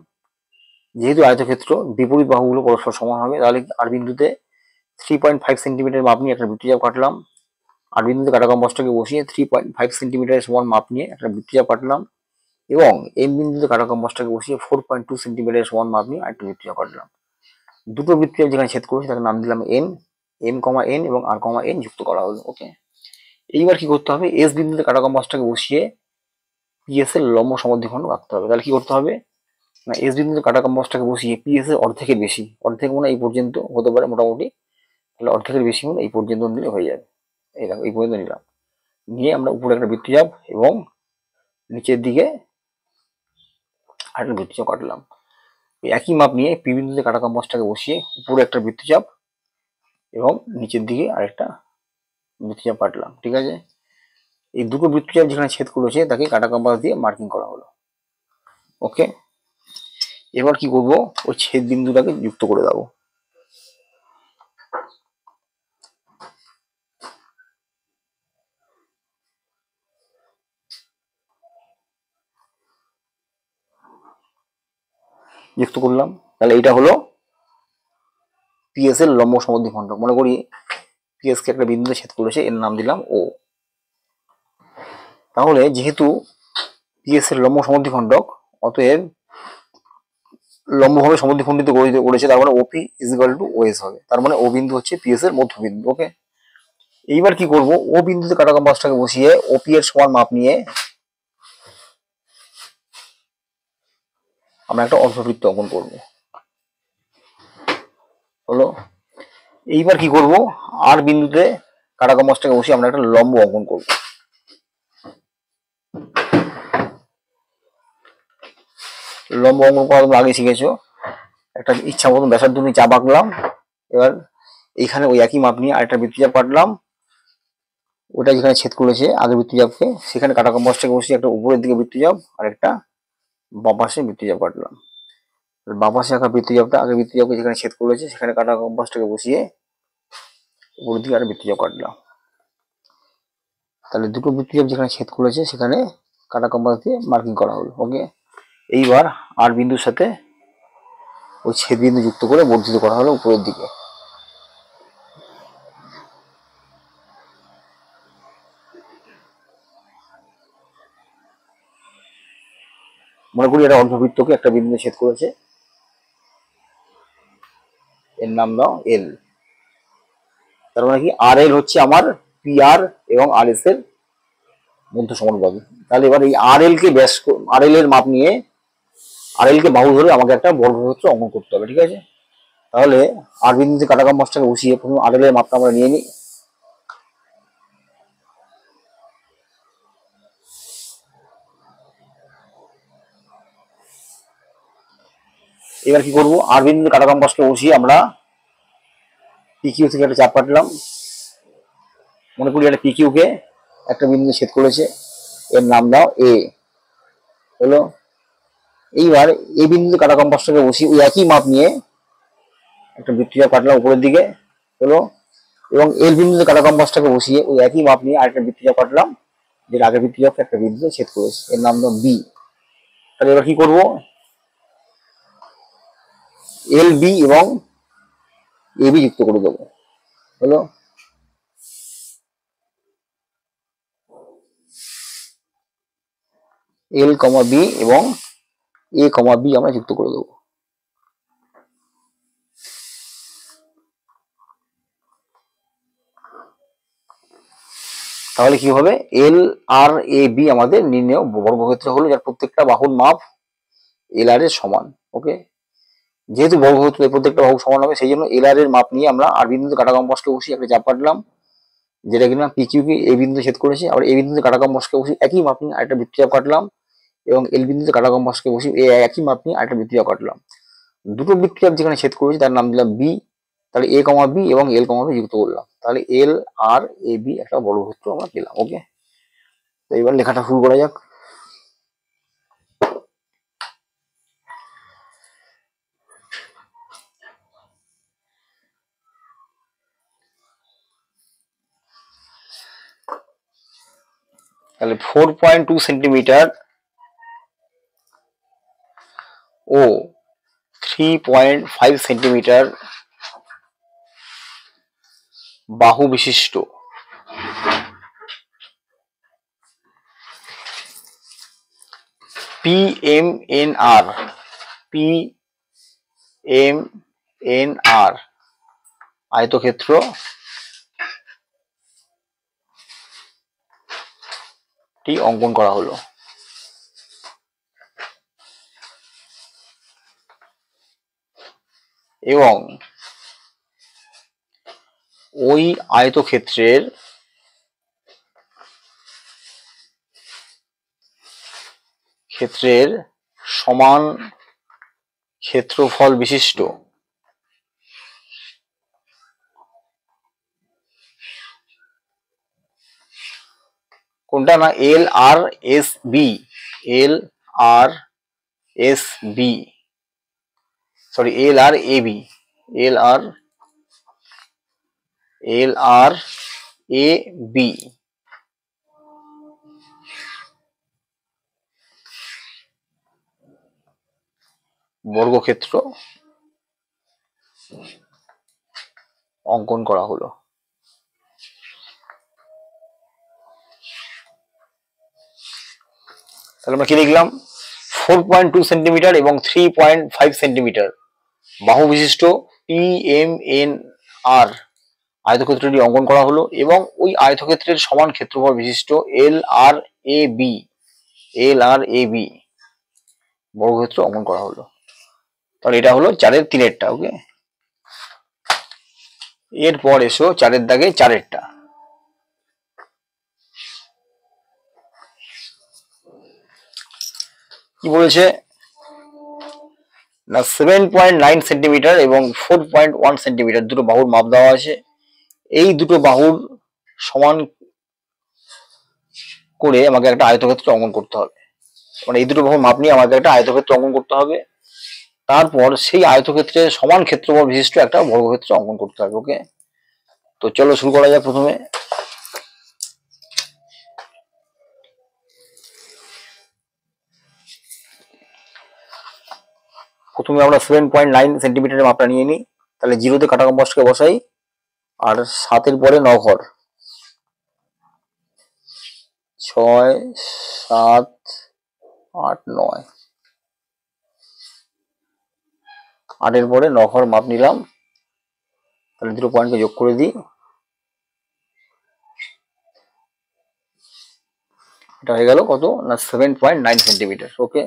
যেহেতু আয়তক্ষেত্র বিপরীত বাহুগুলো পরস্পর সমান হবে, তাহলে আর বিন্দুতে 3.5 সেন্টিমিটার মাপ নিয়ে একটা বৃত্তচাপ কাটলাম। আর বিন্দুতে কাটা কম্পাসটাকে বসিয়ে 3.5 সেন্টিমিটারের সমান মাপ নিয়ে একটা বৃত্তচাপ কাটলাম, এবং এম বিন্দুতে কাটা কম্পাসটাকে বসিয়ে 4.2 সেন্টিমিটারের সমান মাপ নিয়ে আরেকটা বৃত্তচাপ কাটলাম। দুটো বৃত্তচাপ যেখানে ছেদ করেছে তাকে নাম দিলাম এন, এম কমা এন এবং আর কমা এন যুক্ত করা হলো। ওকে, এইবার কি করতে হবে, এস বিন্দুতে কাটা কম্পাসটাকে বসিয়ে পিএস এর লম্ব সমদ্বিখণ্ড আঁকতে হবে। তাহলে কি করতে হবে না, এস বিন্দুতে কাটা কম্পাসটাকে বসিয়ে পিএস এর অর্ধেকের বেশি, অর্ধেক মানে এই পর্যন্ত হতে পারে মোটামুটি, তাহলে অর্ধেকের বেশি মানে এই পর্যন্ত নিলে হয়ে যাবে। এই দেখো এই পর্যন্ত নিলাম, নিয়ে আমরা উপরে একটা বৃত্তচাপ এবং নিচের দিকে আরেকটা বৃত্তচাপ কাটলাম। একই মাপ নিয়ে পি বিন্দুতে কাটা কম্পাসটাকে বসিয়ে উপরে একটা বৃত্তচাপ এবং নিচের দিকে আরেকটা বৃত্তচাপ কাটলাম। ঠিক আছে, এই দুটো বৃত্তচাপ যেখানে ছেদ করেছে তাকে কাটা কম্পাস দিয়ে মার্কিং করা হলো। ওকে, এবার কি করব, ওই ছেদ বিন্দুটাকে যুক্ত করে দেবো। যুক্ত করলাম, তাহলে এটা হলো পিএস এর লম্ব সমদ্বিখণ্ড। মনে করি পিএস কে একটা বিন্দুতে ছেদ করেছে, এর নাম দিলাম ও। তাহলে যেহেতু পিএস এর লম্ব সমদ্বিখণ্ডক, অতএব লম্বভাবে সমদ্বিখণ্ডিত করেছে, তার মানে ওপি ইজ ইকুয়াল টু ওএস হবে। তার মানে ও বিন্দু হচ্ছে পিএস এর মধ্যবিন্দু। ওকে, এইবার কি করব, ও বিন্দুতে কাটা কম্পাসটাকে বসিয়ে ওপি এর সমান মাপ নিয়ে আমরা একটা অর্ধবৃত্ত অঙ্কন করব। হলো, এইবার কি করব, আর বিন্দুতে কাটা কম্পাসটাকে বসিয়ে আমরা একটা লম্ব অঙ্কন করব। লম্ব অঙ্কন করা তোমরা আগে শিখেছো, একটা ইচ্ছা মতন ব্যাসার্ধ নিয়ে চাপ আঁকলাম। এবার এইখানে ওই একই মাপ নিয়ে আরেকটা বৃত্তচাপ কাটলাম, ওটা যেখানে ছেদ করেছে আগে বৃত্তচাপকে, সেখানে কাটা কম্পাসটাকে বসিয়ে একটা উপরের দিকে বৃত্তচাপ আর একটা বাঁ পাশে বৃত্তচাপ কাটলাম। বাঁ পাশে আঁকা বৃত্তচাপটা আগে বৃত্তচাপকে যেখানে ছেদ করেছে সেখানে কাটা কম্পাসটাকে বসিয়ে উপরের দিকে আর বৃত্তচাপ কাটলাম। তাহলে দুটো বৃত্তচাপ যেখানে ছেদ করেছে সেখানে কাটা কম্পাস দিয়ে মার্কিং করা হলো। ওকে, এইবার আর বিন্দুর সাথে ওই ছেদ বিন্দু যুক্ত করে বর্ধিত করা হলো উপরের দিকে। মনে করি এটা অর্ধবৃত্তকে একটা বিন্দু ছেদ করেছে, এর নাম দাও এল। তার মানে কি আর এল হচ্ছে আমার পি আর এবং আর এস এর মধ্য সমানুপাতি। তাহলে এবার এই আর এল কে ব্যাস, আর এল এর মাপ নিয়ে আর এল কে বাহু ধরে আমাকে একটা বর্গক্ষেত্র অঙ্কন করতে হবে। ঠিক আছে, তাহলে আর বিন্দুতে কাটা কম্পাসটাকে বসিয়ে প্রথমে আর এল এর মাপটা আমরা নিয়ে নিই। এবার কি করব, আর বিন্দুতে কাটা কম্পাসকে বসিয়ে আমরা পিকিউ থেকে একটা চাপ কাটলাম। মনে করি একটা পিকিউ কে একটা বিন্দু ছেদ করেছে, এর নাম দাও এ। হলো, এইবার এই বিন্দুতে কাটা কম্পাসটাকে বসিয়ে ওই একই মাপ নিয়ে একটা বৃত্তচাপ কাটলাম উপরের দিকে। হলো, এবং এল বিন্দুতে কাটা কম্পাসটাকে বসিয়ে ওই একই মাপ নিয়ে আরেকটা বৃত্তচাপ কাটলাম, যেটা আগের বৃত্তচাপকে একটা বিন্দুতে ছেদ করেছে, এর নাম দাও বি। তাহলে এবার কি করব, এল বি এবং এ বি যুক্ত করে দেবো। হলো, এল কমা বি এবং এ কমা বি আমরা যুক্ত করে দেবো। তাহলে কি হবে, এল আর এ বি আমাদের নির্ণেয় বর্গক্ষেত্র হলো, যার প্রত্যেকটা বাহুর মাপ এল আর এর সমান। ওকে, যেহেতু বর্গক্ষেত্র প্রত্যেকটা বাহু সমান হবে, সেই জন্য এল আর এর মাপ নিয়ে আমরা আর বিন্দুতে কাটা কম্পাসকে বসিয়ে একটা চাপ কাটলাম, যেটা কিনা পি কিউ কে এ বিন্দু ছেদ করেছে। আবার এ বিন্দুতে কাটা কম্পাসকে বসিয়ে একই মাপ নিয়ে আরেকটা বৃত্তচাপ কাটলাম, এবং এল বিন্দুতে কাটা কম্পাসকে বসিয়ে একই মাপ নিয়ে আরেকটা বৃত্তচাপ কাটলাম। দুটো বৃত্তচাপ যেখানে ছেদ করেছে তার নাম দিলাম বি। তাহলে এ কমা বি এবং এল কমা বি যুক্ত করলাম, তাহলে এল আর এ বি একটা বর্গক্ষেত্র আমরা পেলাম। ওকে, তো এবার লেখাটা শুরু করা যাক। তাহলে 4.2 সেন্টিমিটার ও 3.5 সেন্টিমিটার বাহু বিশিষ্ট পিএমএনআর আয়তক্ষেত্র টি অঙ্কন করা হলো। এবং ওই আয়তক্ষেত্রের সমান ক্ষেত্রফল বিশিষ্ট কোনটা না LRSB বর্গক্ষেত্র অঙ্কন করা হলো। তাহলে আমরা কি লিখলাম? 4.2 সেন্টিমিটার এবং 3.5 সেন্টিমিটার বাহু বিশিষ্ট পিএমএনআর আয়তক্ষেত্রটি অঙ্কন করা হলো এবং ওই আয়তক্ষেত্রের সমান ক্ষেত্রফল বিশিষ্ট LRAB বর্গক্ষেত্র অঙ্কন করা হলো। তাহলে এটা হলো 4-এর 3-এরটা। ওকে, এরপর এসো 4-এর দাগে 4-এরটা। কি বলেছে না 7.9 সেন্টিমিটার এবং 4.1 সেন্টিমিটার দুটো বাহুর মাপ দেওয়া আছে। এই দুটো বাহুর সমান করে আমাকে একটা আয়তক্ষেত্র অঙ্কন করতে হবে। মানে এই দুটো বাহুর মাপ নিয়ে আমাকে একটা আয়তক্ষেত্র অঙ্কন করতে হবে। তারপর সেই আয়তক্ষেত্রের সমান ক্ষেত্রফল বিশিষ্ট একটা বর্গক্ষেত্র অঙ্কন করতে হবে। ওকে, তো চলো শুরু করা যাক। প্রথমে আমরা 7.9 সেন্টিমিটারের মাপটা নিয়ে নিই। তাহলে 0-তে কাটা কম্পাসকে বসাই আর 7-এর পরে 9 ঘর, 6, 7, 8, 9, 8-এর পরে 9 ঘর মাপ নিলাম। তাহলে দুটো পয়েন্টকে যোগ করে দিই, এটা হয়ে গেল কত না 7.9 সেন্টিমিটার। ওকে,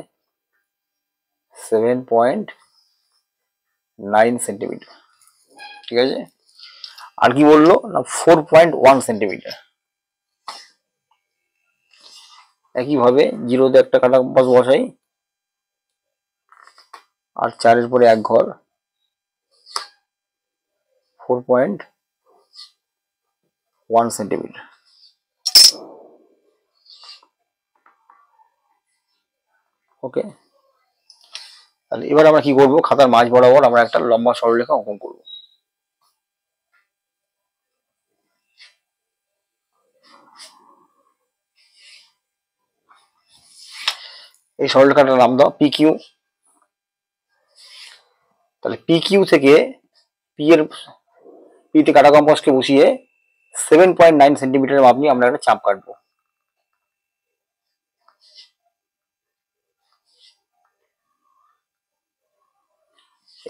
7.9 সেন্টিমিটার। ঠিক আছে, আর কি বললো না 4.1 সেন্টিমিটার। একইভাবে 0-তে একটা কাটা কম্পাস বসাই আর 4-এর পরে 1 ঘর, 4.1 সেন্টিমিটার। ওকে, তাহলে এবার আমরা কি করবো, খাতার মাঝ বরাবর আমরা একটা লম্বা সরলরেখা অঙ্কন করব। এই সরলরেখাটার নাম দাও PQ। তাহলে PQ থেকে পিতে কাটা কম্পাসকে বসিয়ে 7.9 সেন্টিমিটারের মাপ নিয়ে আমরা একটা চাপ কাটবো।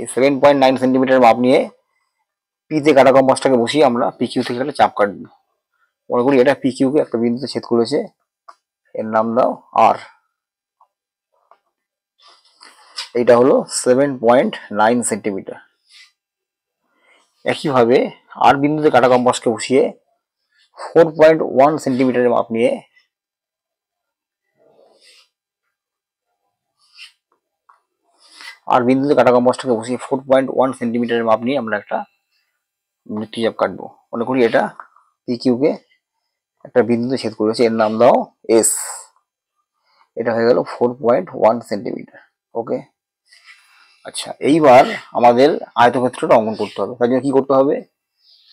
এই 7.9 সেন্টিমিটার মাপ নিয়ে পিতে কাটা কম্পাসটাকে বসিয়ে আমরা PQ থেকে একটা চাপ কাটবো। মনে করি এটা PQ কে একটা বিন্দুতে ছেদ করেছে, এর নাম দাও R। এইটা হলো 7.9 সেন্টিমিটার। একইভাবে আর বিন্দুতে কাটা কম্পাসকে বসিয়ে 4.1 সেন্টিমিটারের মাপ নিয়ে আর বিন্দুতে কাটা কম্পাসটাকে বসিয়ে 4.1 সেন্টিমিটারের মাপ নিয়ে আমরা একটা বৃত্তচাপ কাটবো। মনে করি এটা PQ কে একটা বিন্দুতে ছেদ করেছে, এর নাম দাও S। এটা হয়ে গেল 4.1 সেন্টিমিটার। ওকে, আচ্ছা, এইবার আমাদের আয়তক্ষেত্রটা অঙ্কন করতে হবে। তার জন্য কি করতে হবে,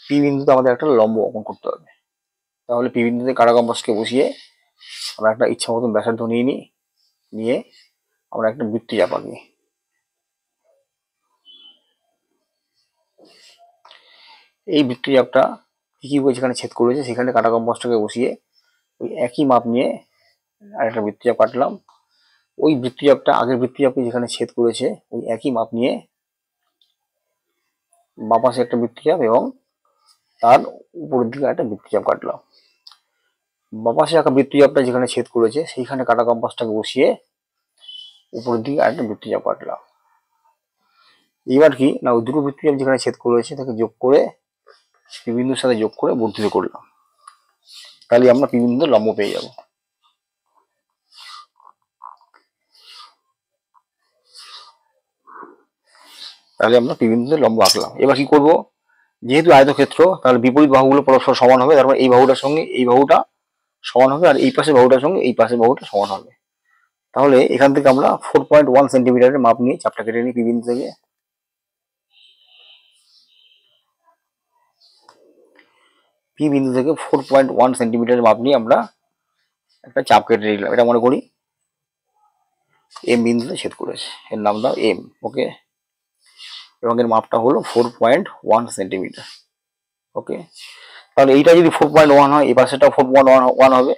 P বিন্দুতে আমাদের একটা লম্ব অঙ্কন করতে হবে। তাহলে P বিন্দুতে কাটা কম্পাসকে বসিয়ে আমরা একটা ইচ্ছা মতন ব্যাসার্ধ নিয়ে নিই, নিয়ে আমরা একটা বৃত্তচাপ আঁকি। এই বৃত্তচাপটা কি যেখানে ছেদ করেছে সেখানে কাটা কম্পাসটাকে বসিয়ে ওই একই মাপ নিয়ে আরেকটা বৃত্তচাপ কাটলাম। ওই বৃত্তচাপটা আগের বৃত্তচাপকে যেখানে ছেদ করেছে ওই একই মাপ নিয়ে বাঁ পাশে একটা বৃত্তচাপ এবং তার উপরের দিকে একটা বৃত্তচাপ কাটলাম। বাঁ পাশে আঁকা বৃত্তচাপটা যেখানে ছেদ করেছে সেইখানে কাটা কম্পাসটাকে বসিয়ে উপরের দিকে আরেকটা বৃত্তচাপ কাটলাম। এবার কি না, ওই দুটো বৃত্তচাপ যেখানে ছেদ করেছে তাকে যোগ করে পি বিন্দুর সাথে যোগ করে বর্ধিত করলাম। তাহলে আমরা পি বিন্দুতে লম্ব পেয়ে যাব। তাহলে আমরা পি বিন্দুতে লম্ব আঁকলাম। এবার কি করব, যেহেতু আয়তক্ষেত্র তাহলে বিপরীত বাহুগুলো পরস্পর সমান হবে, তারপর এই বাহুটার সঙ্গে এই বাহুটা সমান হবে আর এই পাশের বাহুটার সঙ্গে এই পাশের বাহুটা সমান হবে। তাহলে এখান থেকে আমরা 4.1 সেন্টিমিটারের মাপ নিয়ে চাপটা কেটে নিই পি বিন্দু থেকে। পি বিন্দু থেকে 4.1 সেন্টিমিটারের মাপ নিয়ে আমরা একটা চাপ কেটে নিলাম। এটা মনে করি এম বিন্দুতে ছেদ করেছে, এর নাম দাও এম। ওকে, এবং এর মাপটা হলো 4.1 সেন্টিমিটার। ওকে, তাহলে এইটা যদি 4.1 হয় এই পাশেটা 4.1 হবে।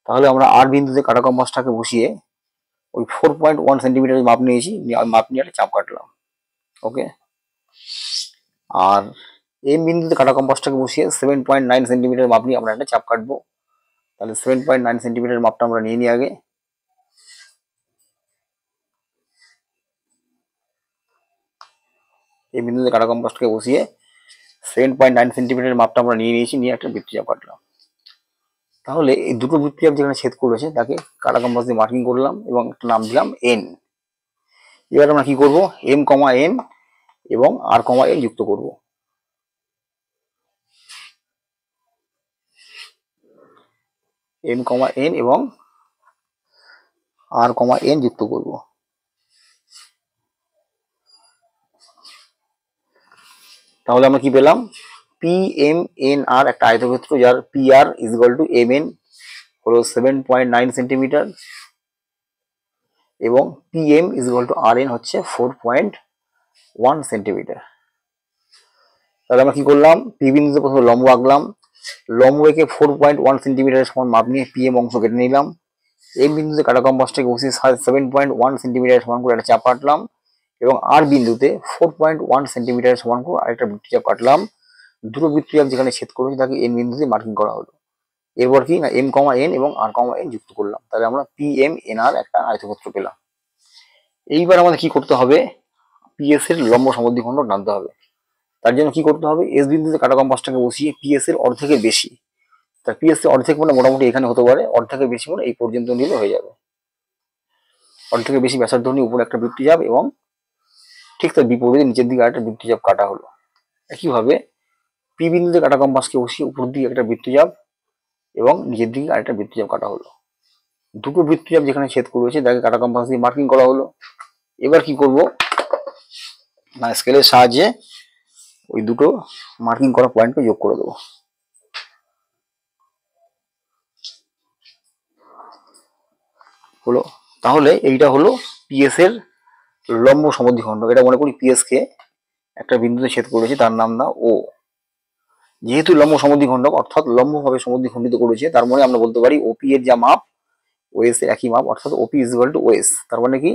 তাহলে আমরা আর বিন্দুতে কাটা কম্পাসটাকে বসিয়ে ওই 4.1 সেন্টিমিটার মাপ নিয়েছি, মাপ নিয়ে একটা চাপ কাটলাম। ওকে, আর এম বিন্দুতে কাটা কম্পাসটাকে বসিয়ে 7.9 সেন্টিমিটার মাপ নিয়ে আমরা একটা চাপ কাটবো। তাহলে 7.9 সেন্টিমিটার মাপটা আমরা নিয়ে নিই আগে। এই বিন্দুতে কাটা কম্পাসটাকে বসিয়ে 7.9 সেন্টিমিটার মাপটা আমরা নিয়ে নিয়েছি, নিয়ে একটা বৃত্তচাপ কাটলাম। তাহলে এই দুটো বৃত্তচাপ যেখানে ছেদ করেছে তাকে কাটা কম্পাস দিয়ে মার্কিং করলাম এবং একটা নাম দিলাম এন। এবার আমরা কি করব, এম কমা এন এবং আর কমা এন যুক্ত করব। এম কমা এন এবং আর কমা এন যুক্ত করব। তাহলে আমরা কি পেলাম, পি এম এন আর একটা আয়তক্ষেত্র যার P R is equal to M N হলো 7.9 সেন্টিমিটার এবং P M is equal to R N হচ্ছে 4.1 সেন্টিমিটার। তাহলে আমরা কি করলাম, পি বিন্দুতে প্রথমে লম্ব আঁকলাম, লম্ব এঁকে 4.1 সেন্টিমিটারের সমান মাপ নিয়ে পি এম অংশ কেটে নিলাম। এই বিন্দুতে কাটা কম্পাসটাকে বসিয়ে 7.1 সেন্টিমিটার সমান করে একটা চাপ কাটলাম এবং আর বিন্দুতে 4.1 সেন্টিমিটার সমান করে আরেকটা বৃত্তচাপ কাটলাম। দুটো বৃত্তচাপ যেখানে ছেদ করেছে তাকে এন বিন্দুতে মার্কিং করা হলো। এরপর কি না, এম কমা এন এবং আর কমা এন যুক্ত করলাম। তাহলে আমরা পি এম এন আর একটা আয়তক্ষেত্র পেলাম। এইবার আমাদের কি করতে হবে, পিএস এর লম্ব সমদ্বিখণ্ড টানতে হবে। তার জন্য কি করতে হবে, এস বিন্দুতে কাটা কম্পাসটাকে বসিয়ে পিএস এর অর্ধেকের বেশি, তার পিএস এর অর্ধেক মানে মোটামুটি এখানে হতে পারে, অর্ধেকের বেশি মানে এই পর্যন্ত নিলে হয়ে যাবে। অর্ধেকের বেশি ব্যাসার্ধ নিয়ে উপরে একটা বৃত্তচাপ এবং ঠিক তার বিপরীতে নিচের দিকে আরেকটা বৃত্তচাপ কাটা হলো। একইভাবে পি বিন্দুতে কাটা কম্পাসকে বসিয়ে উপর দিকে একটা বৃত্তচাপ এবং নিচের দিকে আরেকটা বৃত্তচাপ কাটা হলো। দুটো বৃত্তচাপ যেখানে ছেদ করেছে তাকে কাটা কম্পাস দিয়ে মার্কিং করা হলো। এবার কি করব না, স্কেলের সাহায্যে ওই দুটো মার্কিং করা পয়েন্টকে যোগ করে দেবো। হলো, তাহলে এইটা হলো পিএস এর লম্ব সমদ্বিখণ্ড। এটা মনে করি পিএস কে একটা বিন্দুতে ছেদ করেছে, তার নাম না ও। যেহেতু লম্ব সমদ্বিখণ্ডক অর্থাৎ লম্বভাবে সমদ্বিখণ্ডিত করেছে, তার মানে আমরা বলতে পারি ওপি এর যা মাপ ওএস এর একই মাপ, অর্থাৎ OP is equal two OS. তার মানে কি,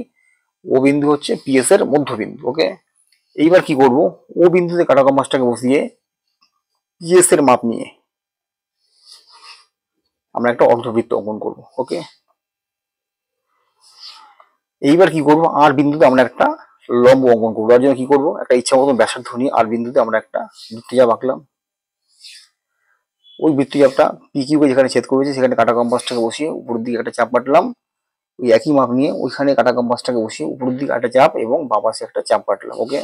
ও বিন্দু হচ্ছে পিএস এর মধ্যবিন্দু। ওকে, এইবার কি করব, ও বিন্দুতে কাটা কম্পাসটাকে বসিয়ে পিএস এর মাপ নিয়ে আমরা একটা অর্ধবৃত্ত অঙ্কন করব। ওকে, এইবার কি করব, আর বিন্দুতে আমরা একটা লম্ব অঙ্কন করবো। তার জন্য কি করব, একটা ইচ্ছা মতন ব্যাসার্ধ নিয়ে আর বিন্দুতে আমরা একটা বৃত্তচাপ আঁকলাম। ওই বৃত্তচাপটা পি কিউকে যেখানে ছেদ করেছে সেখানে কাটা কম্পাসটাকে বসিয়ে উপরের দিকে একটা চাপ কাটলাম। ওই একই মাপ নিয়ে ওইখানে কাটা কম্পাসটাকে বসিয়ে উপরের দিকে একটা চাপ এবং বাঁ পাশে একটা চাপ কাটলাম। ওকে,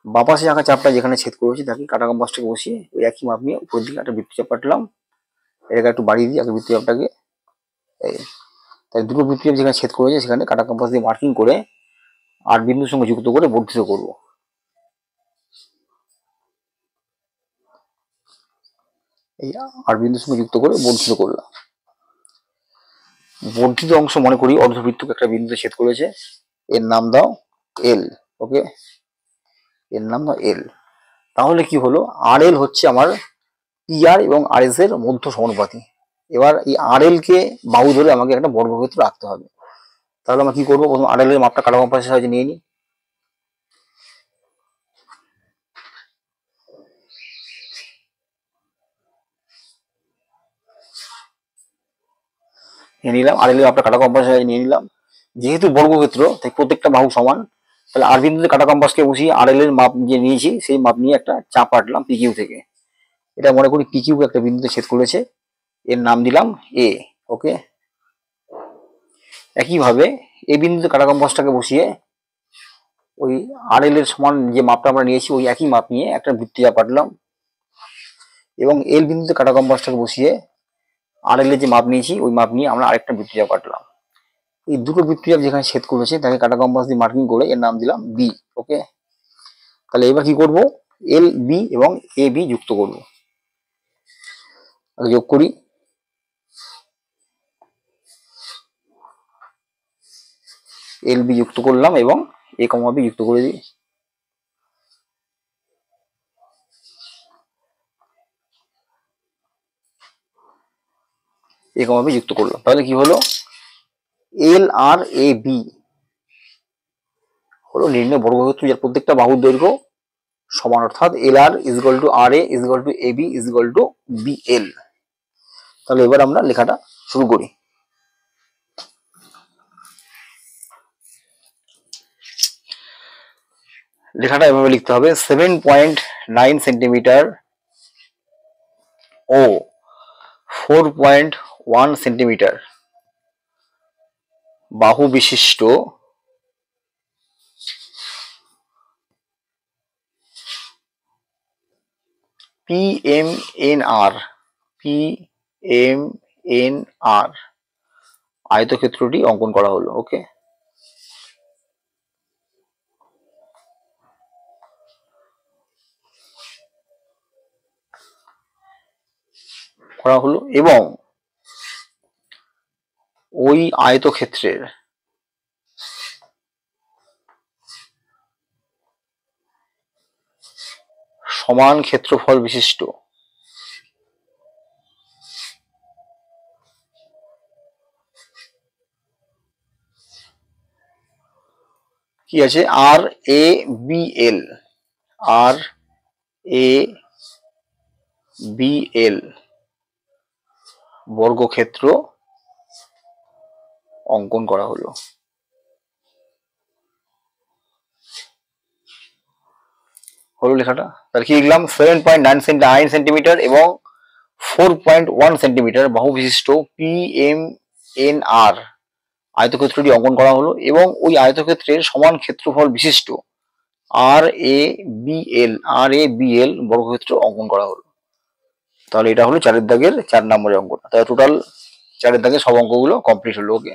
বাঁ পাশে আঁকা চাপটা যেখানে ছেদ করেছি তাকে কাটা কম্পাসটাকে বসিয়ে ওই একই মাপ নিয়ে উপরের দিকে একটা বৃত্তচাপ কাটলাম। এটাকে একটু বাড়িয়ে দিই আগে বৃত্তচাপটাকে। এই তাই দুটো বৃত্তচাপ যেখানে ছেদ করেছে সেখানে কাটা কম্পাস দিয়ে মার্কিং করে আর বিন্দুর সঙ্গে যুক্ত করে বর্ধিত করব। এই আর বিন্দুর সঙ্গে যুক্ত করে বর্ধিত করলাম। বর্ধিত অংশ মনে করি অর্ধবৃত্তকে একটা বিন্দুতে ছেদ করেছে, এর নাম দাও এল। ওকে, এর নাম দাও এল। তাহলে কি হলো, আর এল হচ্ছে আমার পিআর এবং আর এস এর মধ্য সমানুপাতি। এবার এই আর এল কে বাহু ধরে আমাকে একটা বর্গক্ষেত্র রাখতে হবে। তাহলে আমরা কি করবো, প্রথম আর এল এর মাপটা কাটা কম্পাসের সাহায্যে নিয়ে নিই। নিয়ে নিলাম আর এল এর মাপটা কাটা কম্পাসের সাহায্যে নিয়ে নিলাম। যেহেতু বর্গক্ষেত্র তাই প্রত্যেকটা বাহু সমান, তাহলে আর বিন্দুতে কাটা কম্পাসকে বসিয়ে আর এল এর মাপ যে নিয়েছি সেই মাপ নিয়ে একটা চাপ কাটলাম পিকিউ থেকে। এটা মনে করি পিকিউ একটা বিন্দুতে ছেদ করেছে, এর নাম দিলাম এ। ওকে, একইভাবে এই বিন্দুতে কাটা কম্পাসটাকে বসিয়ে ওই আর এল এর সমান যে মাপটা আমরা নিয়েছি ওই একই মাপ নিয়ে একটা বৃত্তচাপ কাটলাম, এবং এল বিন্দুতে কাটা কম্পাসটাকে বসিয়ে আর এল এর যে মাপ নিয়েছি ওই মাপ নিয়ে আমরা আরেকটা বৃত্তচাপ কাটলাম। এই দুটো বৃত্তচাপ যেখানে ছেদ করেছে তাকে কাটা কম্পাস দিয়ে মার্কিং করে এর নাম দিলাম বি। ওকে, তাহলে এবার কি করব, এল বি এবং এ বি যুক্ত করব। যোগ করি, এল বি যুক্ত করলাম এবং এ কমা বি যুক্ত করে দিই। এ কমা বি যুক্ত করলাম, তাহলে কি হলো, এল আর এ বি হলো নির্ণয় বর্গক্ষেত্র যার প্রত্যেকটা বাহুর দৈর্ঘ্য সমান, অর্থাৎ L R is equal to R A is equal to A B is equal to B L. তাহলে এবার আমরা লেখাটা শুরু করি। লেখাটা এভাবে লিখতে হবে, 7.9 সেন্টিমিটার ও 4.1 সেন্টিমিটার বাহু বিশিষ্ট পিএমএনআর আয়তক্ষেত্রটি অঙ্কন করা হলো। ওকে, করা হলো এবং ওই আয়তক্ষেত্রের সমান ক্ষেত্রফল বিশিষ্ট কি আছে, আর A B L, R A B L বর্গক্ষেত্র অঙ্কন করা হলো। হলো লেখাটা, তাহলে কি লিখলাম, 7.9 সেন্টিমিটার এবং 4.1 সেন্টিমিটার বাহু বিশিষ্ট পিএমএনআর আয়তক্ষেত্রটি অঙ্কন করা হলো এবং ওই আয়তক্ষেত্রের সমান ক্ষেত্রফল বিশিষ্ট আর এ বি এল বর্গক্ষেত্র অঙ্কন করা হলো। তাহলে এটা হলো 4 দাগের 4 নম্বরের অঙ্কটা। তাহলে টোটাল 4 দাগের সব অঙ্কগুলো কমপ্লিট হলো। ওকে।